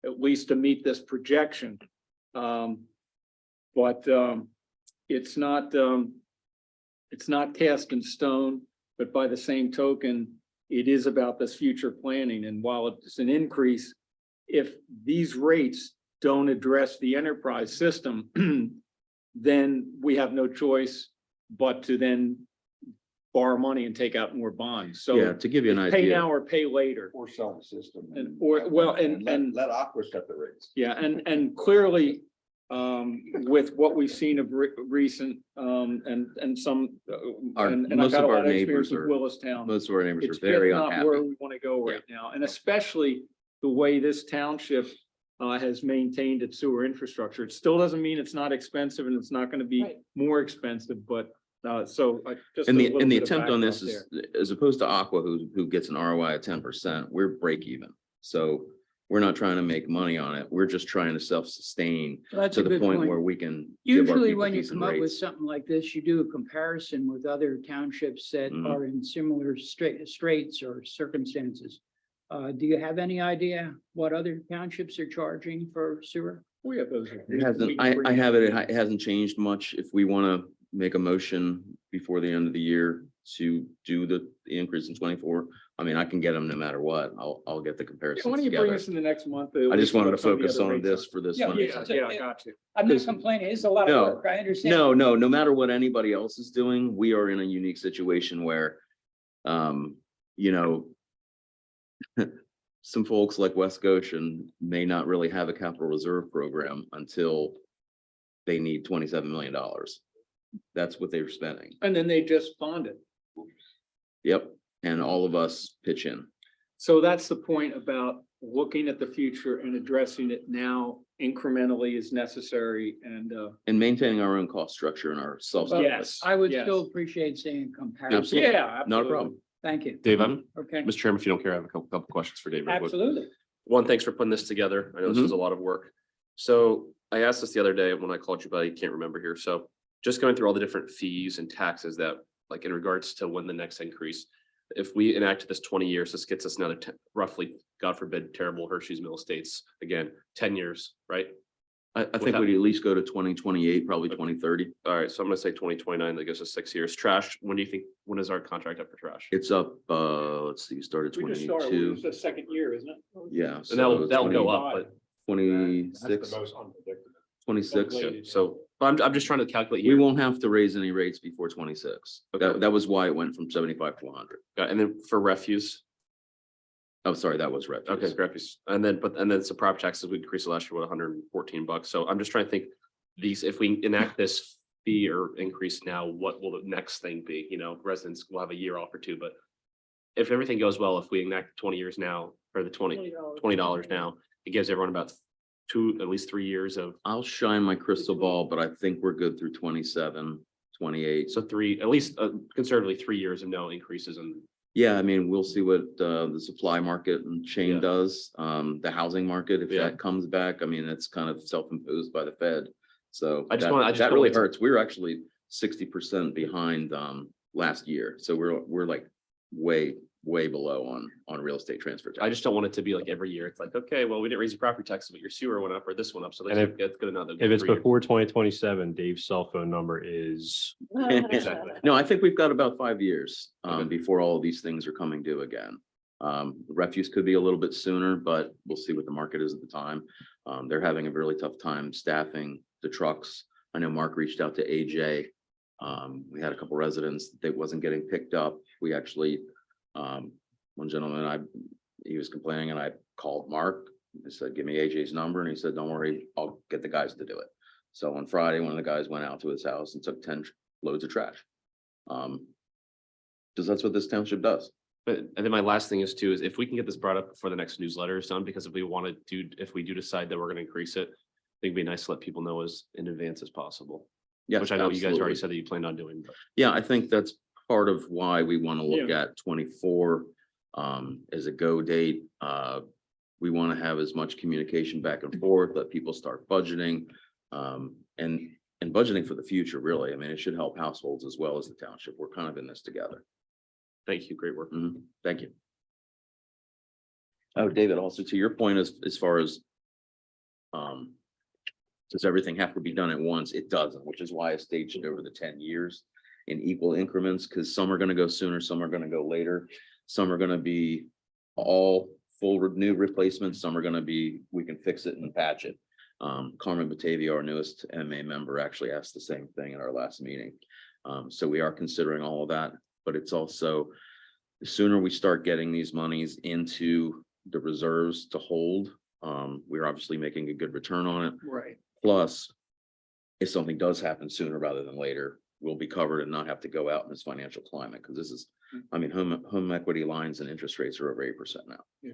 at least to meet this projection. But it's not cast in stone, but by the same token, it is about this future planning. And while it's an increase, if these rates don't address the enterprise system, then we have no choice but to then borrow money and take out more bonds. Yeah, So to give you an pay idea. now or pay later. Or sell the system. And, or, well, Let Aqua set the rates. yeah, and clearly, with what we've seen of recent, and some, and I've Most got of a our lot of experience neighbors with Willistown. Most of our neighbors It's are very just not where unhappy. we want to go right now, and especially the way this township has maintained its sewer infrastructure. It still doesn't mean it's not expensive and it's not going to be Right. more expensive, but so just. And a the, little and the bit of attempt on this backdrop is, as opposed to Aqua, who gets an ROI of 10%, we're break even. So we're not trying to make money on it. We're just trying to self-sustain there. That's to a the good point point. where we can. give our Usually people when you decent come up with rates. something like this, you do a comparison with other townships that Mhm. are in similar straits or circumstances. Do you have any idea what other townships are charging for sewer? We have those. It hasn't, I have it, it hasn't changed much. If we want to make a motion before the end of the year to do the increase in 24, I mean, I can get them no matter what. I'll get the Why comparisons don't you bring together. us in the next month? I just wanted to focus on this for this one. Yeah, I got you. I'm not complaining. It's a lot No, of work. I understand. No matter what anybody else is doing, we are in a unique situation where, you know, some folks like West Goshen may not really have a capital reserve program until they need $27 million. That's what they're spending. And then they just bonded. Yep. And all of us pitch in. So that's the point about looking at the future and addressing it now incrementally as necessary and, And maintaining our own cost structure and our self. yes. I would yes. still appreciate seeing a comparison. Absolutely. Yeah. Not a absolutely. problem. Thank you. Dave, Okay, Mr. Chairman, if you don't care, I have a couple questions for David. absolutely. One, thanks for putting this together. I know this was a lot of work. So I asked this the other day when I called you, but I can't remember here. So just going through all the different fees and taxes that, like in regards to when the next increase, if we enact this 20 years, this gets us another roughly, God forbid, terrible Hershey's Mill Estates, again, 10 years, right? I think Without- we'd at least go to 2028, probably 2030. All right, so I'm gonna say 2029, that gives us 6 years. Trash, when do you think, when is our contract up for trash? It's up, let's see, you started We just started, 22. it's the second year, isn't it? Yeah. And that'll so go 20 up, but 26, unpredictable. 26. so I'm just trying to calculate We here. won't have to raise any rates before 26. Okay. That was why it went from 75 to 100. And then for refuse, Oh, sorry, that was refuse. okay, refuse, and then some prop taxes, we increased last year, what, $114. So I'm just trying to think, these, if we enact this fee or increase now, what will the next thing be? You know, residents will have a year off or two, but if everything goes well, if we enact 20 years now, or the $20 now, it gives everyone about at least 3 years of, I'll shine my crystal ball, but I think we're good through 27. 28. So at least conservatively 3 years of no increases in. Yeah, I mean, we'll see what the supply market and chain Yeah. does. The housing market, if Yeah. that comes back, I mean, it's kind of self-imposed by the Fed. So I just that, want- I just that don't really want to- hurts. We're actually 60% behind last year. So we're like way below on real estate transfer. I just don't want it to be like every year. It's like, okay, well, we didn't raise your property taxes, but your sewer went up or this went up. So And let's get good another. If it's 3 years. before 2027, Dave's cell phone number is, Exactly. No, I think we've got about 5 years Okay. before all of these things are coming due again. Refuse could be a little bit sooner, but we'll see what the market is at the time. They're having a really tough time staffing the trucks. I know Mark reached out to AJ. We had a couple residents that wasn't getting picked up. We actually, one gentleman, he was complaining and I called Mark. I said, give me AJ's number. And he said, don't worry, I'll get the guys to do it. So on Friday, one of the guys went out to his house and took 10 loads of trash. Because that's what this township does. But and then my last thing is too, is if we can get this brought up before the next newsletter is done, because if we do decide that we're gonna increase it, I think it'd be nice to let people know as in advance as possible. Yeah, Which I know you guys already absolutely. said that you planned on doing, but Yeah, I think that's part of why we want to look at 24 as a go date. We want to have as much communication back and forth, let people start budgeting. And budgeting for the future, really. I mean, it should help households as well as the township. We're kind of in this together. thank you, great work. Thank you. Oh, David, also to your point, as far as does everything have to be done at once? It doesn't, which is why I staged it over the 10 years in equal increments, because some are going to go sooner, some are going to go later. Some are going to be all full new replacements. Some are going to be, we can fix it and patch it. Carmen Batavia, our newest MA member, actually asked the same thing at our last meeting. So we are considering all of that, but it's also the sooner we start getting these monies into the reserves to hold, we're obviously making a good return on it. Right. Plus, if something does happen sooner rather than later, we'll be covered and not have to go out in this financial climate. Because this is, I mean, home equity lines and interest rates are over 8% now.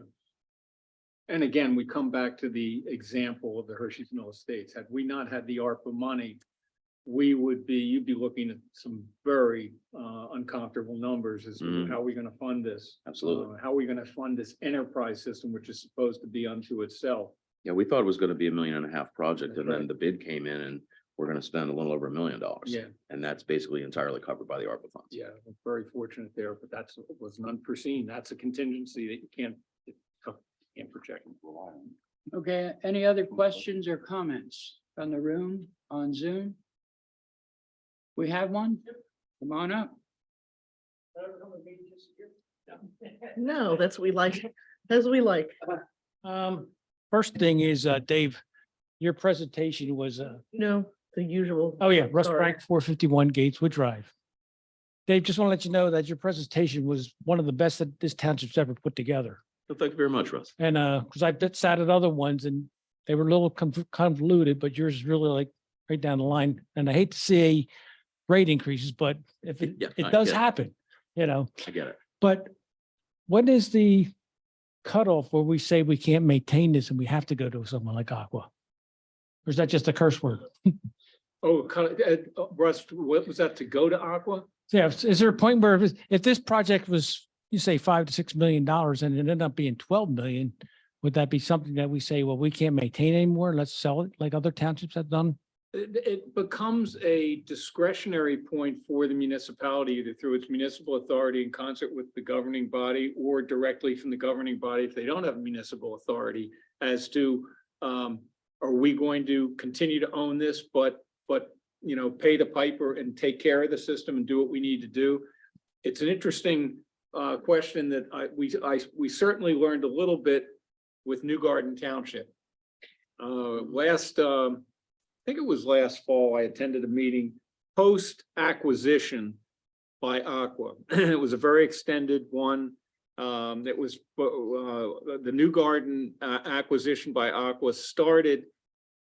And again, we come back to the example of the Hershey's Mill Estates. Had we not had the ARPA money, you'd be looking at some very uncomfortable numbers as to Mhm. how are we going to fund this? Absolutely. How are we going to fund this enterprise system, which is supposed to be unto itself? Yeah, we thought it was going to be $1.5 million project, That's and then right. the bid came in and we're going to spend a little over $1 million. Yeah. And that's basically entirely covered by the ARPA funds. Yeah, we're very fortunate there, but was an unforeseen. That's a contingency that you can't project. Okay, any other questions or comments from the room on Zoom? We have one? Come on up. No, that's what we like. That's what we like. First thing is, Dave, your presentation was, No, the usual. oh yeah, Russ Sorry. Frank, 451 Gateswood Drive. Dave, just want to let you know that your presentation was one of the best that this township's ever put together. So thank you very much, Russ. And because I've sat at other ones and they were a little convoluted, but yours is really like right down the line. And I hate to see rate increases, but if it, Yeah, it I does get it. happen, you know, I get it. but when is the cutoff where we say we can't maintain this and we have to go to someone like Aqua? Or is that just a curse word? Oh, Russ, what was that, to go to Aqua? Yeah, is there a point where if this project was, you say $5 to $6 million and it ended up being 12 million, would that be something that we say, well, we can't maintain anymore, let's sell it like other townships have done? It becomes a discretionary point for the municipality, either through its municipal authority in concert with the governing body or directly from the governing body if they don't have municipal authority, as to, are we going to continue to own this, but pay the piper and take care of the system and do what we need to do? It's an interesting question that we certainly learned a little bit with New Garden Township. I think it was last fall, I attended a meeting post-acquisition by Aqua. It was a very extended one. It was the New Garden acquisition by Aqua started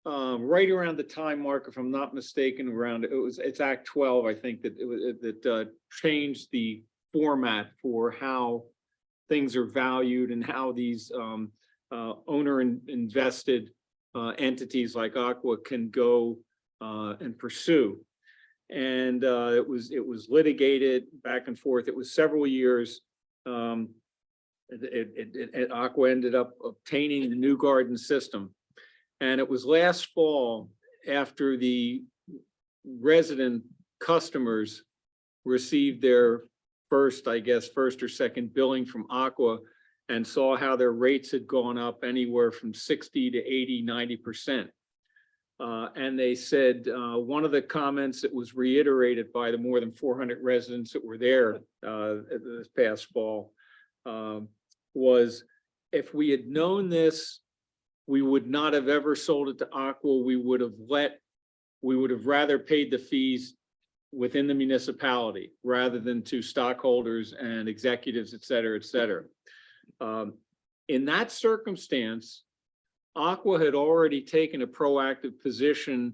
right around the time mark, if I'm not mistaken, it's Act 12, I think, that changed the format for how things are valued and how these owner invested entities like Aqua can go and pursue. And it was litigated back and forth. It was several years. Aqua ended up obtaining the New Garden system. And it was last fall, after the resident customers received their first or second billing from Aqua, and saw how their rates had gone up anywhere from 60 to 80, 90%. And they said, one of the comments that was reiterated by the more than 400 residents that were there this past fall was, if we had known this, we would not have ever sold it to Aqua. We would have rather paid the fees within the municipality rather than to stockholders and executives, et cetera, et cetera. In that circumstance, Aqua had already taken a proactive position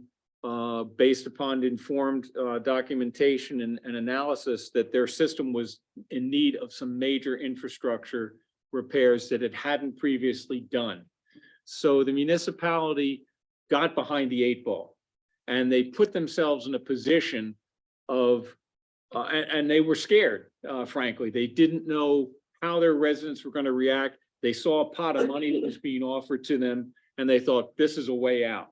based upon informed documentation and analysis that their system was in need of some major infrastructure repairs that it hadn't previously done. So the municipality got behind the 8 ball, and they put themselves in a position of, and they were scared, frankly. They didn't know how their residents were going to react. They saw a pot of money that was being offered to them, and they thought, this is a way out.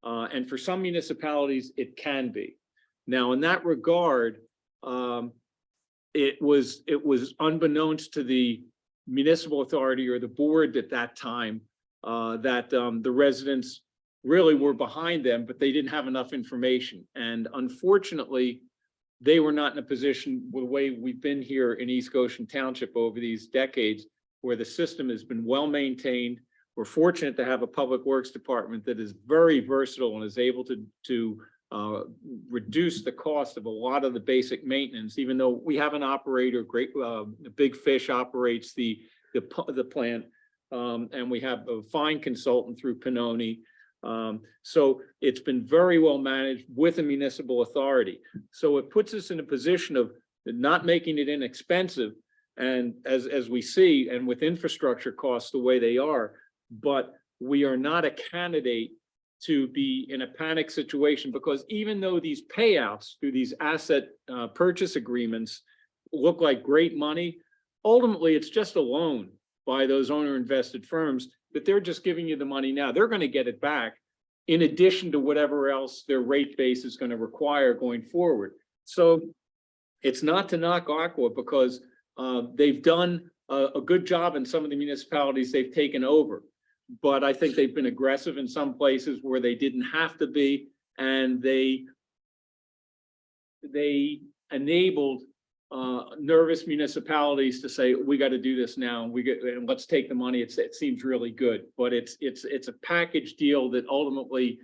And for some municipalities, it can be. Now, in that regard, it was unbeknownst to the municipal authority or the board at that time that the residents really were behind them, but they didn't have enough information. And unfortunately, they were not in a position, the way we've been here in East Goshen Township over these decades, where the system has been well maintained. We're fortunate to have a public works department that is very versatile and is able to reduce the cost of a lot of the basic maintenance, even though we have an operator, Big Fish operates the plant, and we have a fine consultant through Pannoni. So it's been very well managed with a municipal authority. So it puts us in a position of not making it inexpensive, and as we see, and with infrastructure costs the way they are, but we are not a candidate to be in a panic situation, because even though these payouts through these asset purchase agreements look like great money, ultimately it's just a loan by those owner invested firms that they're just giving you the money now. They're going to get it back in addition to whatever else their rate base is going to require going forward. So it's not to knock Aqua, because they've done a good job in some of the municipalities they've taken over. But I think they've been aggressive in some places where they didn't have to be, and they enabled nervous municipalities to say, we got to do this now. And let's take the money. It seems really good, but it's a package deal that ultimately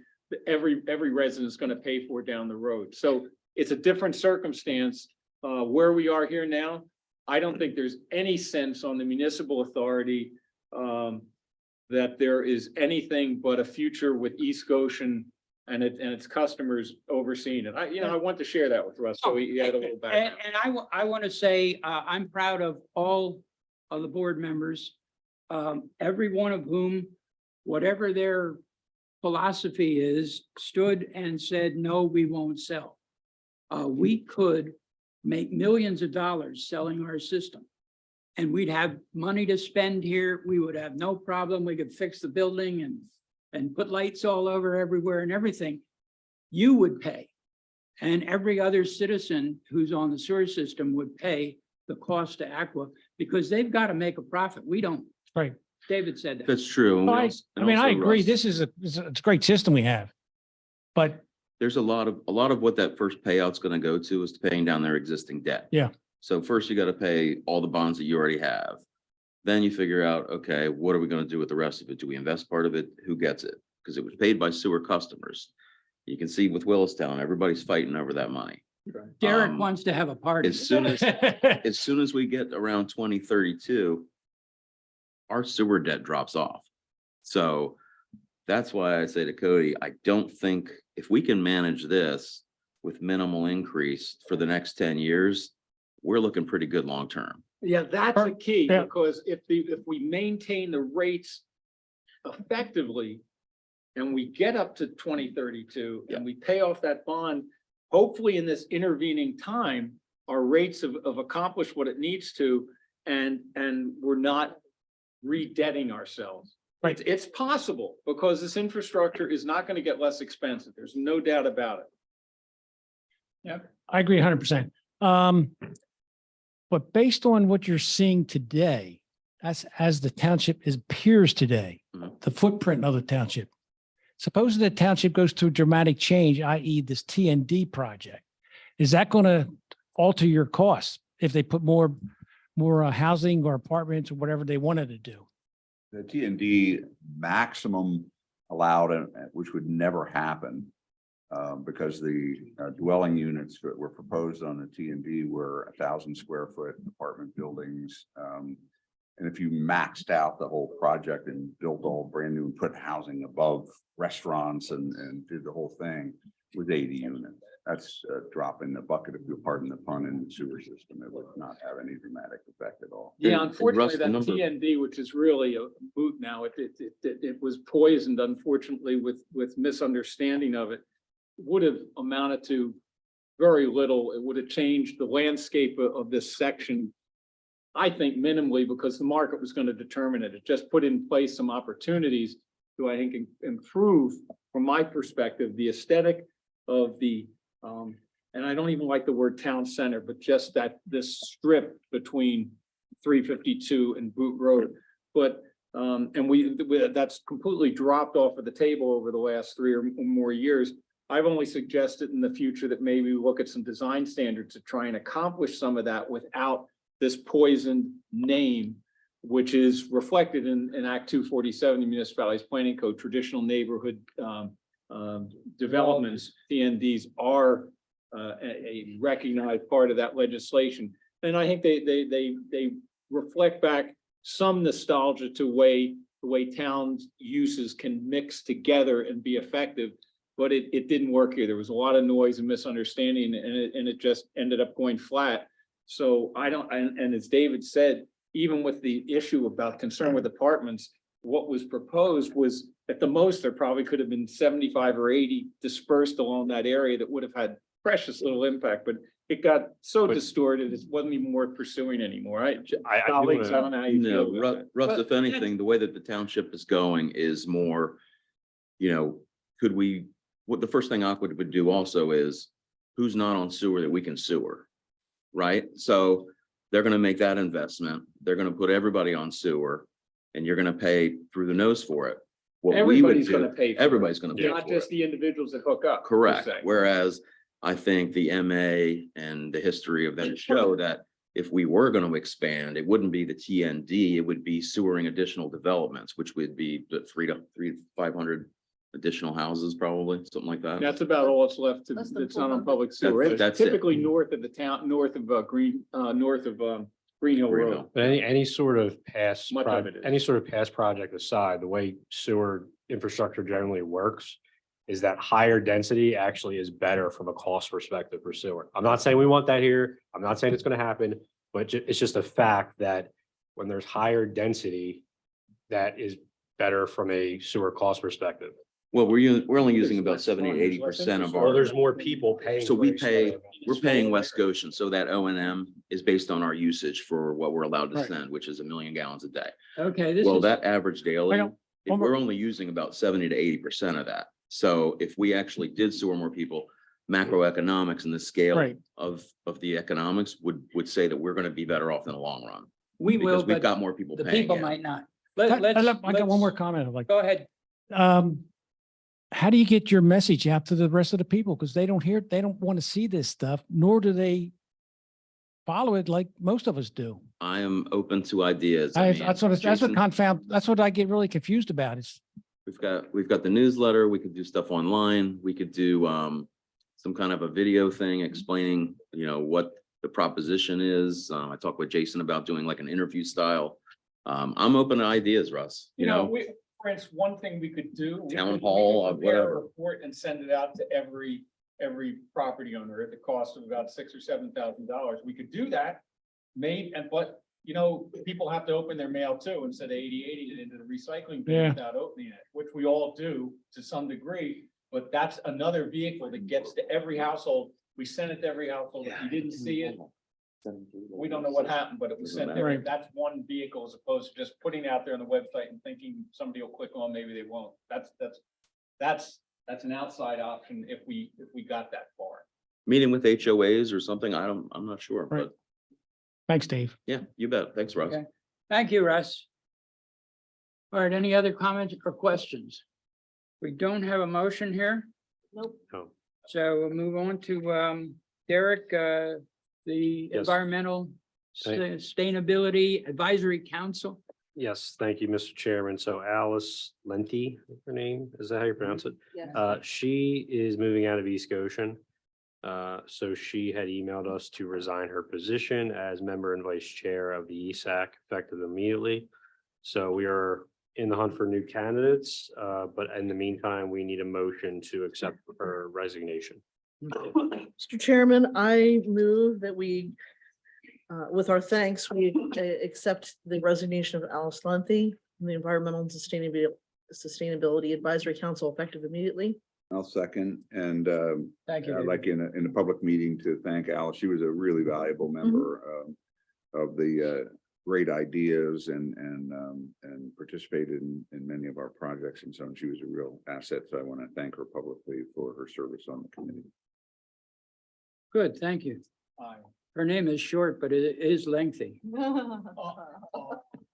every resident is going to pay for down the road. So it's a different circumstance where we are here now. I don't think there's any sense on the municipal authority that there is anything but a future with East Goshen and its customers overseeing it. I want to share that with Russ, so he had a little background. And I want to say, I'm proud of all of the board members, every one of whom, whatever their philosophy is, stood and said, no, we won't sell. We could make millions of dollars selling our system, and we'd have money to spend here. We would have no problem. We could fix the building and put lights all over everywhere and everything. You would pay, and every other citizen who's on the sewer system would pay the cost to Aqua, because they've got to make a profit. We don't. Right. David said that. That's true. I mean, I agree. This is it's a great system we have. But There's a lot of what that first payout's going to go to is paying down their existing debt. Yeah. So first you got to pay all the bonds that you already have. Then you figure out, okay, what are we going to do with the rest of it? Do we invest part of it? Who gets it? Because it was paid by sewer customers. You can see with Willistown, everybody's fighting over that money. Derek wants to have a party. As soon as we get around 2032, our sewer debt drops off. So that's why I say to Cody, I don't think if we can manage this with minimal increase for the next 10 years, we're looking pretty good long-term. Yeah, that's a key, Yeah. because if we maintain the rates effectively and we get up to 2032 and we pay off that bond, hopefully in this intervening time, our rates have accomplished what it needs to, and we're not redebting ourselves. Right. It's possible because this infrastructure is not going to get less expensive. There's no doubt about it. I agree 100%. But based on what you're seeing today, as the township appears today, Mhm. the footprint of the township. Suppose the township goes through dramatic change, i.e. this TND project. Is that going to alter your costs if they put more housing or apartments or whatever they wanted to do? The TND maximum allowed, which would never happen. Because the dwelling units that were proposed on the TND were 1,000 square foot apartment buildings. And if you maxed out the whole project and built all brand new and put housing above restaurants and did the whole thing with 80 units. That's a drop in the bucket, if you pardon the pun, in the sewer system. It would not have any dramatic effect at all. Yeah, And unfortunately, Russ, the that number- TND, which is really a moot now, it was poisoned, unfortunately, with misunderstanding of it. Would have amounted to very little. It would have changed the landscape of this section, I think minimally, because the market was going to determine it. It just put in place some opportunities to, I think, improve, from my perspective, the aesthetic of the, and I don't even like the word town center, but just this strip between 352 and Boot Road. But, and that's completely dropped off of the table over the last 3 or more years. I've only suggested in the future that maybe we look at some design standards to try and accomplish some of that without this poisoned name, which is reflected in Act 247, the Municipalities Planning Code. Traditional neighborhood developments, TNDs, are a recognized part of that legislation. And I think they reflect back some nostalgia to the way towns uses can mix together and be effective. But it didn't work here. There was a lot of noise and misunderstanding, and it just ended up going flat. So and as David said, even with the issue about concern with apartments, what was proposed was at the most, there probably could have been 75 or 80 dispersed along that area that would have had precious little impact, but it got so distorted, it wasn't even worth pursuing anymore. Colleagues, I don't know how you feel No, about that. Russ, if anything, the way that the township is going is more, what the first thing Aqua would do also is, who's not on sewer that we can sewer, right? So they're gonna make that investment. They're gonna put everybody on sewer, and you're gonna pay through the nose for it. What we would Everybody's do, going to pay. for it. everybody's gonna pay Not for just it. the individuals that hook up. per Correct. se. Whereas I think the MA and the history of them show that if we were going to expand, it wouldn't be the TND, it would be sewering additional developments, which would be the 500 additional houses, probably, something like that. That's about all that's left. Less than It's not on 400. public sewer. It's That's it. typically north of the town, north of Green Hill Green Road. Hill. But any sort of past, Much of it is. any sort of past project aside, the way sewer infrastructure generally works is that higher density actually is better from a cost perspective for sewer. I'm not saying we want that here. I'm not saying it's going to happen, but it's just a fact that when there's higher density, that is better from a sewer cost perspective. Well, we're only using about 70 to 80% of Well, our, there's more people paying. so we for a sewer. we're paying West Goshen, so that O&M is based on our usage for what we're allowed to Right. send, which is 1 million gallons a day. Okay, this Well, is, that average daily, Hang on, one more- we're only using about 70 to 80% of that. So if we actually did sewer more people, macroeconomics and the scale Right. of the economics would say that we're gonna be better off in the long run. we will, Because we've but got more people the paying people it. might not. I Let's. got one more comment. I'd like, Go ahead. how do you get your message out to the rest of the people? Because they don't want to see this stuff, nor do they follow it like most of us do. I am open to ideas. I mean, That's what Jason, that's what I get really confused about is, we've got the newsletter. We could do stuff online. We could do some kind of a video thing explaining, what the proposition is. I talked with Jason about doing like an interview style. I'm open to ideas, Russ, For instance, one thing we could do. Town hall, we could prepare a whatever. Report and send it out to every property owner at the cost of about $6,000 or $7,000. We could do that. But people have to open their mail too, instead of 80 it into the recycling bin Yeah. without opening it, which we all do to some degree. But that's another vehicle that gets to every household We sent it to every household. If you didn't see it, we don't know what happened, but it was sent there. Right. That's one vehicle as opposed to just putting it out there on the website and thinking somebody will click on, maybe they won't. That's an outside option if we got that far. Meeting with HOAs or something, I'm not sure, Right. but Thanks, Dave. yeah, you bet. Thanks, Russ. Okay. Thank you, Russ. All right, any other comments or questions? We don't have a motion here, Nope. so we'll move on to Derek, the Yes. Environmental Thank- Sustainability Advisory Council. Yes, thank you, Mr. Chairman. So Alice Lenti, her name, is that how you pronounce it? Yes. She is moving out of East Goshen. So she had emailed us to resign her position as member and vice chair of the ESAC effective immediately. So we are in the hunt for new candidates, but in the meantime, we need a motion to accept her resignation. Mr. Chairman, I move that we, with our thanks, we accept the resignation of Alice Lunthi from the Environmental and Sustainability Advisory Council effective immediately. I'll second, and Thank you. I'd like in a public meeting to thank Alice. She was a really valuable member of the great ideas and participated in many of our projects and so on. She was a real asset. So I want to thank her publicly for her service on the committee. Good, thank you. Her name is short, but it is lengthy.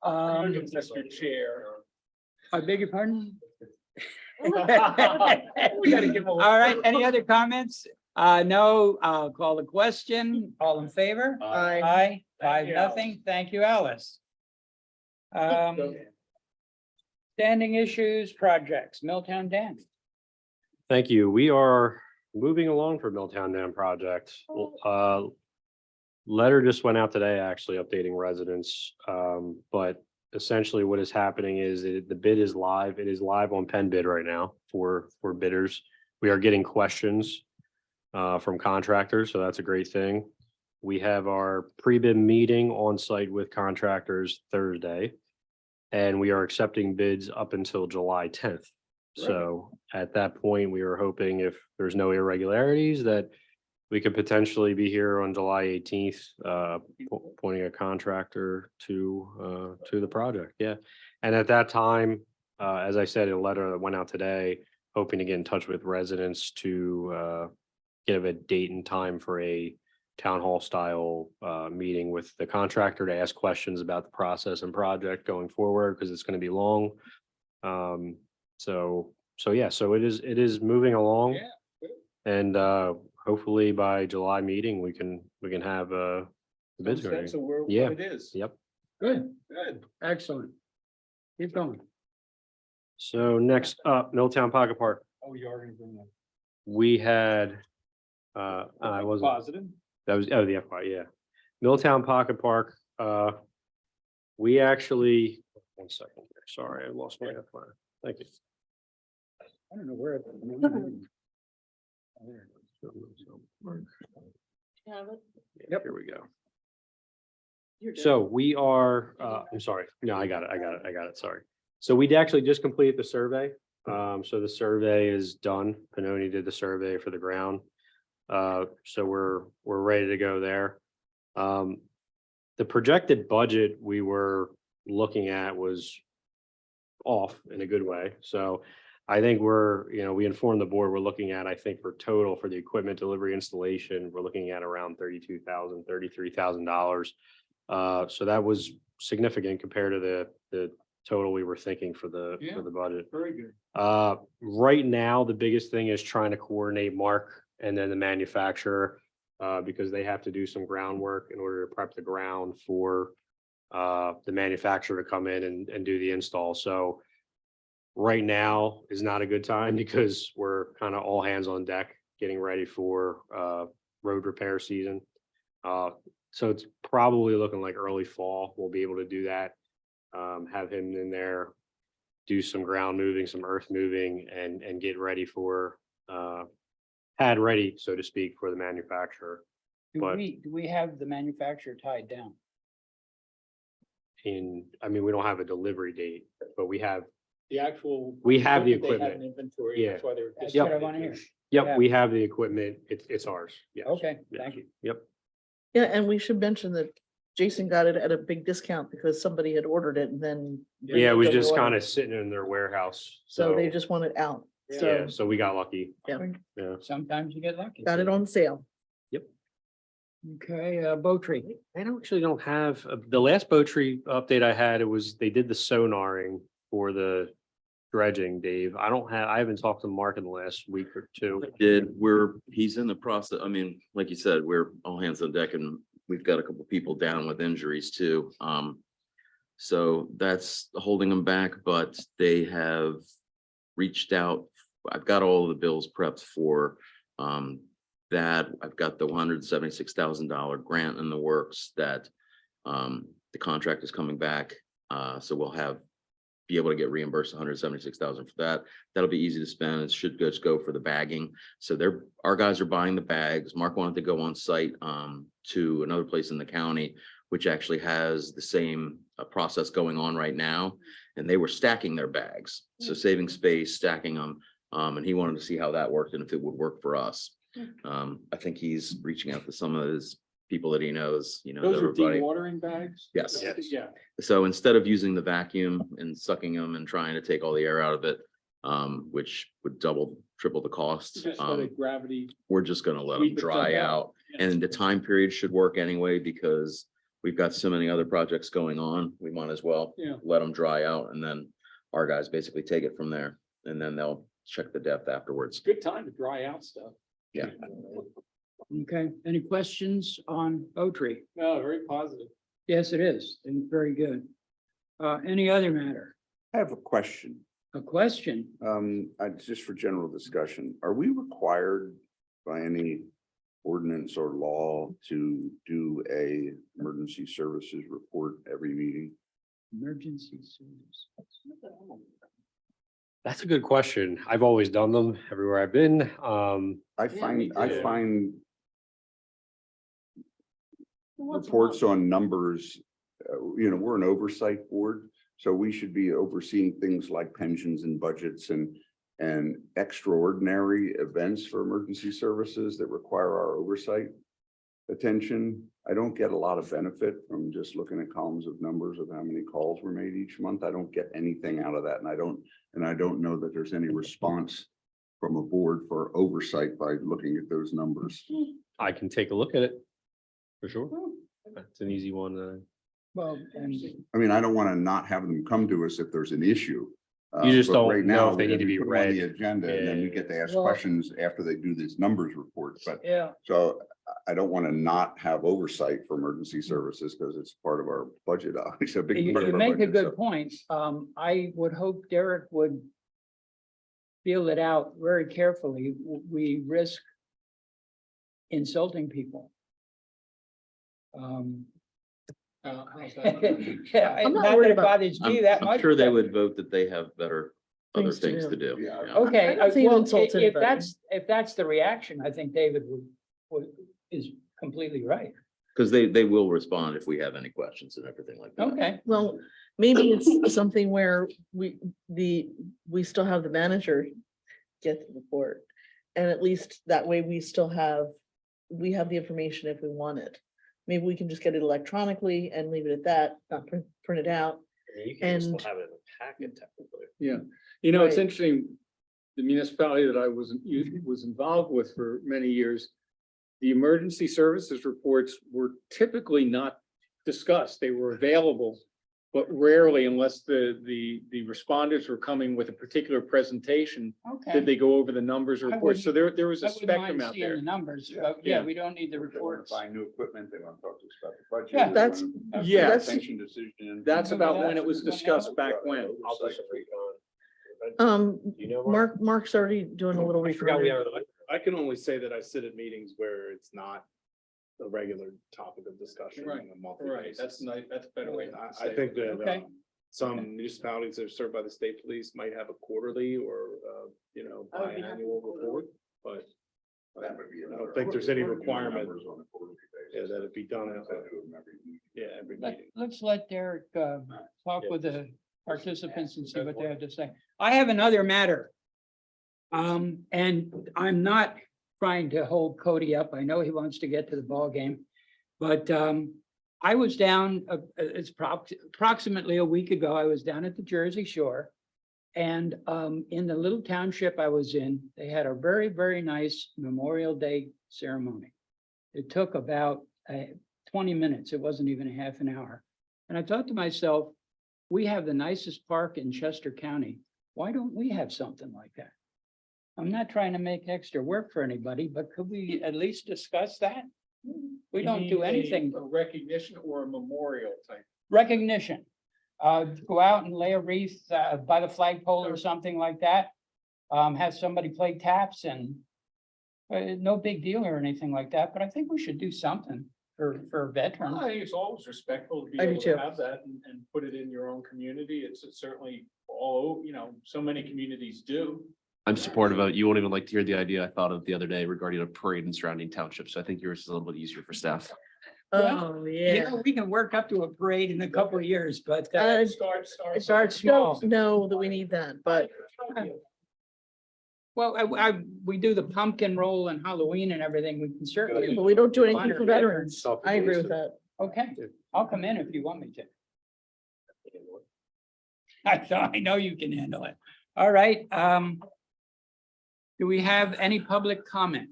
Mr. Chair. I beg your pardon? We gotta give All right, any other comments? No, I'll call the question. All in favor? Aye. Aye, Thank you, 5-0. Thank you, Alice. Standing issues, projects, Milltown Dam. Thank you. We are moving along for Milltown Dam project. Letter just went out today, actually updating residents. But essentially what is happening is the bid is live. It is live on Penn Bid right now for bidders. We are getting questions from contractors, so that's a great thing. We have our pre-bid meeting on site with contractors Thursday. And we are accepting bids up until July 10th. So at that point, we are hoping if there's no irregularities that we could potentially be here on July 18th, appointing a contractor to the project. Yeah. And at that time, as I said in a letter that went out today, hoping to get in touch with residents to give a date and time for a town hall style meeting with the contractor to ask questions about the process and project going forward, because it's going to be long. So it is moving along. Yeah. And hopefully by July meeting, we can have the bids Some ready. sense of where Yeah. what it is. Yep. Good, Good. excellent. Keep going. So next up, Milltown Pocket Park. Oh, you are gonna bring that. We had, I wasn't, Positive. that was, oh, the FY, yeah. Milltown Pocket Park, we actually, one second here, sorry, I lost my FY. Thank you. I don't know where. Yep, here we go. So we are, I'm sorry, no, I got it, sorry. So we actually just completed the survey. So the survey is done. Panoni did the survey for the ground. So we're ready to go there. The projected budget we were looking at was off in a good way. So I think we informed the board, we're looking at, I think for total for the equipment delivery installation, we're looking at around $32,000, $33,000. So that was significant compared to the total we were thinking for the budget. Very good. Right now, the biggest thing is trying to coordinate Mark and then the manufacturer, because they have to do some groundwork in order to prep the ground for the manufacturer to come in and do the install. So right now is not a good time because we're kind of all hands on deck getting ready for road repair season. So it's probably looking like early fall. We'll be able to do that. Have him in there, do some ground moving, some earth moving, and get ready for pad ready, so to speak, for the manufacturer. Do But- we have the manufacturer tied down? I mean, we don't have a delivery date, but we have The actual. We have the they have equipment. in Inventory. Yeah. That's why they're. That's Yep. what I want to hear. Yep, Yeah. we have the equipment. It's ours. Yes. Okay, Yes. thank you. Yep. Yeah, and we should mention that Jason got it at a big discount because somebody had ordered it and then. Yeah, it was just order. kind of sitting in their warehouse. So they just want it out. Yeah, So, so we got lucky. yeah, Yeah. Sometimes you get lucky. got it on sale. Okay, bow tree. I actually don't have, the last boat tree update I had, they did the sonaring for the dredging, Dave. I haven't talked to Mark in the last week or two. He's in the process. I mean, like you said, we're all hands on deck and we've got a couple people down with injuries too. So that's holding them back, but they have reached out. I've got all the bills prepped for that. I've got the $176,000 grant in the works that the contract is coming back. So we'll be able to get reimbursed $176,000 for that. That'll be easy to spend. It should just go for the bagging. So our guys are buying the bags. Mark wanted to go on site to another place in the county, which actually has the same process going on right now. And they were stacking their bags. So saving space, stacking them. And he wanted to see how that worked and if it would work for us. I think he's reaching out to some of his people that he knows, Those are everybody. dewatering bags? Yes. Yeah. So instead of using the vacuum and sucking them and trying to take all the air out of it, which would triple the cost, Just let it gravity. we're just gonna let them Sweep itself dry out. out. And the time period should work anyway, because we've got so many other projects going on. We might as well Yeah. let them dry out, and then our guys basically take it from there, and then they'll check the depth afterwards. Good time to dry out stuff. Yeah. Okay, any questions on bow tree? No, very positive. Yes, it is, and very good. Any other matter? I have a question, A question? just for general discussion. Are we required by any ordinance or law to do a emergency services report every meeting? Emergency service. That's a good question. I've always done them everywhere I've been. I too. find reports on numbers, we're an oversight board, so we should be overseeing things like pensions and budgets and extraordinary events for emergency services that require our oversight attention. I don't get a lot of benefit from just looking at columns of numbers of how many calls were made each month. I don't get anything out of that, and I don't know that there's any response from a board for oversight by looking at those numbers. I can take a look at it. For sure. That's an easy one. Well, and I mean, I don't want to not have them come to us if there's an issue. You just But don't right know now, if they need to we be put them on the read. agenda, and then we get to ask Well- questions after they do these numbers reports, but yeah, so I don't want to not have oversight for emergency services because it's part of our budget. It's a big you part of you our make a budget, good so- point. I would hope Derek would feel it out very carefully. We risk insulting people. Yeah, I'm not not worried that it about- bothers me that I'm much. sure they but- would vote that they have other Things to things do. to do. Yeah. Yeah. Okay, I don't think you well, insult if anybody. that's the reaction, I think David is completely right. Because they will respond if we have any questions and everything like that. Okay, Well, maybe it's something where we still have the manager get the report. And at least that way we have the information if we want it. Maybe we can just get it electronically and leave it at that, not print it out. You can still And- have it in a packet technically. Yeah, it's Right. interesting, the municipality that I was involved with for many years. The emergency services reports were typically not discussed. They were available, but rarely unless the responders were coming with a particular presentation, okay. did they go over the numbers or I reports. So there was I a wouldn't mind spectrum out seeing there. the numbers, Yeah. but yeah, Yeah. we don't need the If they want reports. to buy new equipment, they want to talk to us about the budget. Yeah, they that's- wanna have Yeah. a that's- Pension decision. That's about when it was discussed back when. You know, Mark's already doing a little I forgot we research. have. I can only say that I sit at meetings where it's not a regular topic of discussion on Right, a monthly Right, basis. that's nice, that's a better way. to I say it. think that Okay. some municipalities that are served by the state police might have a quarterly or, biannual report, but That would be I don't another- think there's any We're doing requirement. numbers on a quarterly basis. Yeah, that it be done I at, do them every meeting. every meeting. Let's let Derek talk Yeah. with the participants and see what they have to say. I have another matter. And I'm not trying to hold Cody up. I know he wants to get to the ball game. But I was down, it's approximately a week ago, I was down at the Jersey Shore. And in the little township I was in, they had a very, very nice Memorial Day ceremony. It took about 20 minutes. It wasn't even a half an hour. And I thought to myself, we have the nicest park in Chester County. Why don't we have something like that? I'm not trying to make extra work for anybody, but could we at least discuss that? We don't do anything. A recognition or a memorial type. Recognition. Go out and lay a wreath by the flagpole or something like that. Have somebody play taps and no big deal or anything like that, but I think we should do something for veterans. I think it's always respectful to be I do able too. to have that and put it in your own community. It's certainly all, so many communities do. I'm supportive of it. You won't even like to hear the idea I thought of the other day regarding a parade in surrounding townships. So I think yours is a little bit easier for staff. Oh, yeah. We can work up to a parade in a couple of years, but Start small. Know that we need that, but well, we do the pumpkin roll and Halloween and everything. We can certainly. but we don't do anything honor for veterans. veterans. I agree with that. Okay, I'll come in if you want me to. I know you can handle it. All right, do we have any public comment?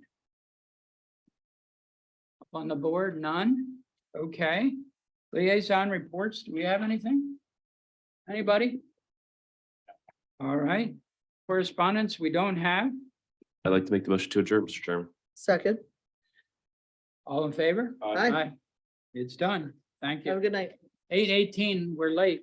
Up on the board, none? Okay. Liaison reports, do we have anything? Anybody? All right, correspondence, we don't have. I'd like to make the motion to adjourn, Mr. Chairman. Second, All in favor? Aye. It's done. Thank have a you. good night. 8:18, we're late.